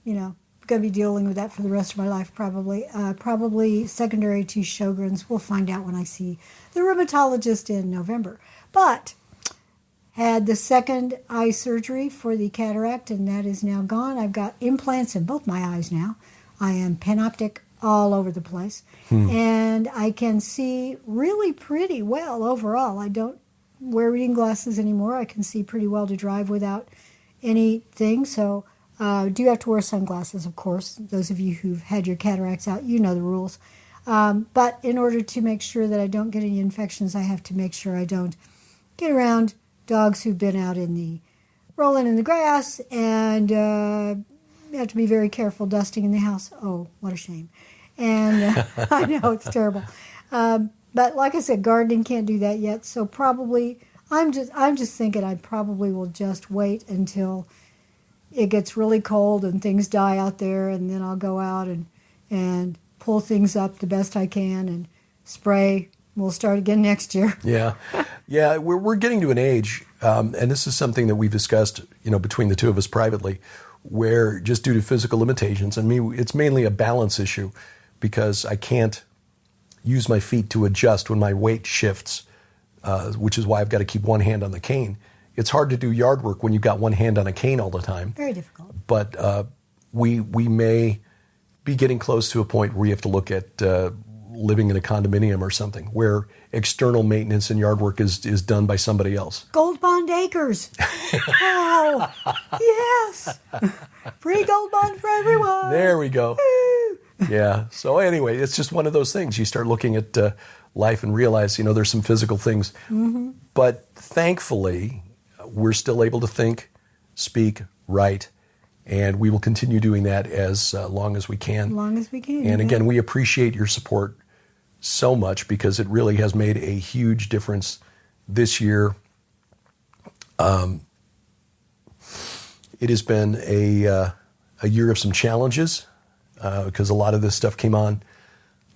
B: Going to be dealing with that for the rest of my life, probably. Probably secondary to Sjogren's. We'll find out when I see the rheumatologist in November. But had the second eye surgery for the cataract, and that is now gone. I've got implants in both my eyes now. I am panoptic all over the place. And I can see really pretty well overall. I don't wear reading glasses anymore. I can see pretty well to drive without anything. So Do have to wear sunglasses, of course. Those of you who've had your cataracts out, you know the rules. But in order to make sure that I don't get any infections, I have to make sure I don't get around dogs who've been out rolling in the grass, and you have to be very careful dusting in the house. Oh, what a shame. And I know, it's terrible. But like I said, gardening can't do that yet, so probably I'm just thinking I probably will just wait until it gets really cold and things die out there, and then I'll go out and pull things up the best I can and spray. We'll start again next year.
A: Yeah. We're getting to an age, and this is something that we've discussed, between the two of us privately, where just due to physical limitations, it's mainly a balance issue because I can't use my feet to adjust when my weight shifts, which is why I've got to keep one hand on the cane. It's hard to do yard work when you've got one hand on a cane all the time.
B: Very difficult.
A: But we may be getting close to a point where you have to look at living in a condominium or something, where external maintenance and yard work is done by somebody else.
B: Gold Bond Acres. Oh, yes. Free Gold Bond for everyone.
A: There we go. Yeah. So anyway, it's just one of those things. You start looking at life and realize, there's some physical things. Mm-hmm. But thankfully, we're still able to think, speak, write, and we will continue doing that as long as we can.
B: As long as we can.
A: And again, we appreciate your support so much because it really has made a huge difference this year. It has been a year of some challenges because a lot of this stuff came on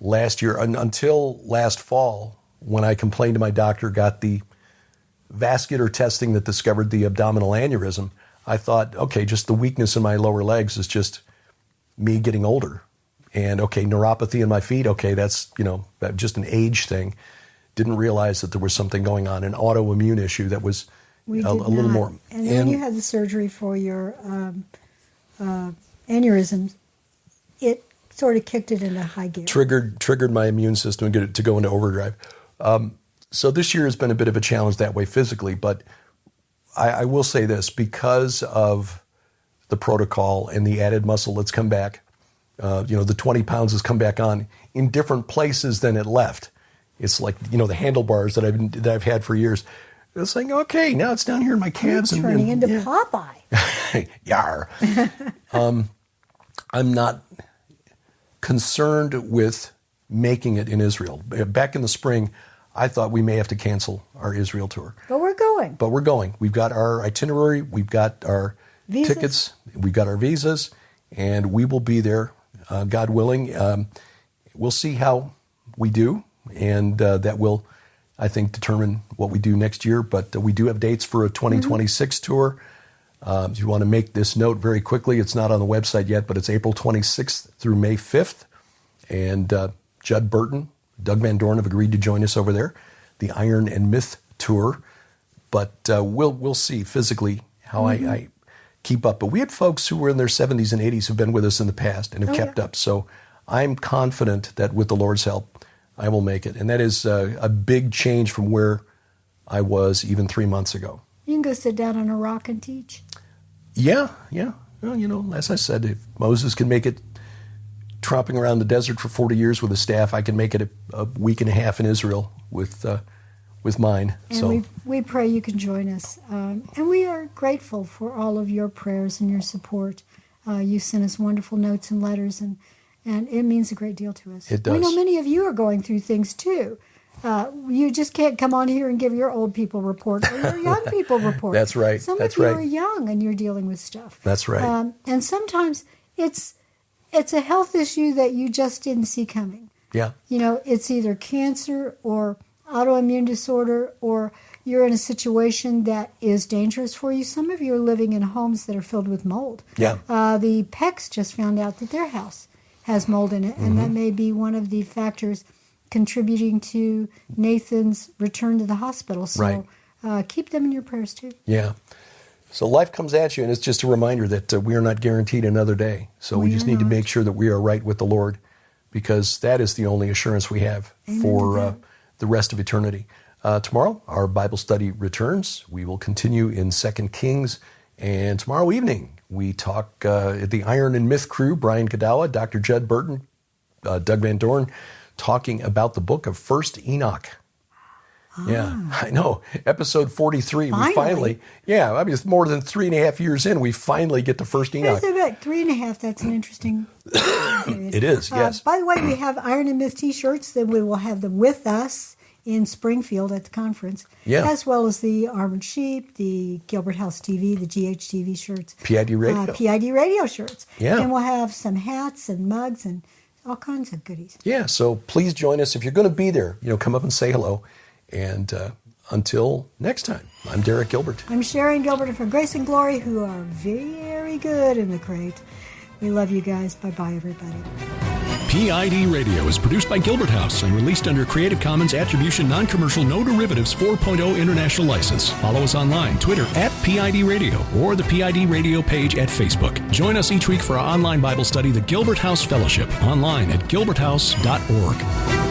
A: last year until last fall when I complained to my doctor, got the vascular testing that discovered the abdominal aneurysm. I thought, okay, just the weakness in my lower legs is just me getting older. And okay, neuropathy in my feet, okay, that's, just an age thing. Didn't realize that there was something going on, an autoimmune issue that was a little more.
B: And then you had the surgery for your aneurysms. It sort of kicked it into high gear.
A: Triggered my immune system to go into overdrive. So this year has been a bit of a challenge that way physically, but I will say this, because of the protocol and the added muscle that's come back, the 20 pounds has come back on in different places than it left. It's like, the handlebars that I've had for years. It's like, okay, now it's down here in my calves.
B: You're turning into Popeye.
A: Yar. I'm not concerned with making it in Israel. Back in the spring, I thought we may have to cancel our Israel tour.
B: But we're going.
A: We've got our itinerary. We've got our tickets. We've got our visas. And we will be there, God willing. We'll see how we do. And that will, I think, determine what we do next year. But we do have dates for a 2026 tour. If you want to make this note very quickly, it's not on the website yet, but it's April 26th through May 5th. And Judd Burton, Doug Van Dorn have agreed to join us over there, the Iron and Myth Tour. But we'll see physically how I keep up. But we had folks who were in their 70s and 80s who've been with us in the past and have kept up. So I'm confident that with the Lord's help, I will make it. And that is a big change from where I was even 3 months ago.
B: You can go sit down on a rock and teach.
A: Yeah. Well, as I said, if Moses can make it tromping around the desert for 40 years with a staff, I can make it a week and a half in Israel with mine.
B: And we pray you can join us. And we are grateful for all of your prayers and your support. You sent us wonderful notes and letters, and it means a great deal to us.
A: It does.
B: We know many of you are going through things too. You just can't come on here and give your old people report or your young people report.
A: That's right.
B: Some of you are young and you're dealing with stuff.
A: That's right.
B: And sometimes it's a health issue that you just didn't see coming.
A: Yeah.
B: It's either cancer or autoimmune disorder, or you're in a situation that is dangerous for you. Some of you are living in homes that are filled with mold.
A: Yeah.
B: The Pecks just found out that their house has mold in it, and that may be one of the factors contributing to Nathan's return to the hospital. So keep them in your prayers too.
A: Yeah. So life comes at you, and it's just a reminder that we are not guaranteed another day. So we just need to make sure that we are right with the Lord, because that is the only assurance we have for the rest of eternity. Tomorrow, our Bible study returns. We will continue in 2 Kings, and tomorrow evening, We talk the Iron and Myth crew, Brian Kadala, Dr. Judd Burton, Doug Van Dorn, talking about the book of First Enoch. Yeah, I know. Episode 43. We finally, it's more than 3.5 years in, we finally get to First Enoch.
B: About 3.5. That's an interesting period.
A: It is, yes.
B: By the way, we have Iron and Myth T-shirts. That we will have them with us in Springfield at the conference, as well as the Armored Sheep, the Gilbert House TV, the GHTV shirts.
A: PID Radio.
B: PID Radio shirts.
A: Yeah.
B: And we'll have some hats and mugs and all kinds of goodies.
A: Yeah, so please join us. If you're going to be there, come up and say hello. And until next time, I'm Derek Gilbert.
B: I'm Sharon Gilbert from Grace and Glory, who are very good in the crate. We love you guys. Bye-bye, everybody.
C: PID Radio is produced by Gilbert House and released under Creative Commons Attribution Non-Commercial No Derivatives 4.0 International License. Follow us online, Twitter @PID Radio, or the PID Radio page at Facebook. Join us each week for our online Bible study, the Gilbert House Fellowship, online at gilberthouse.org.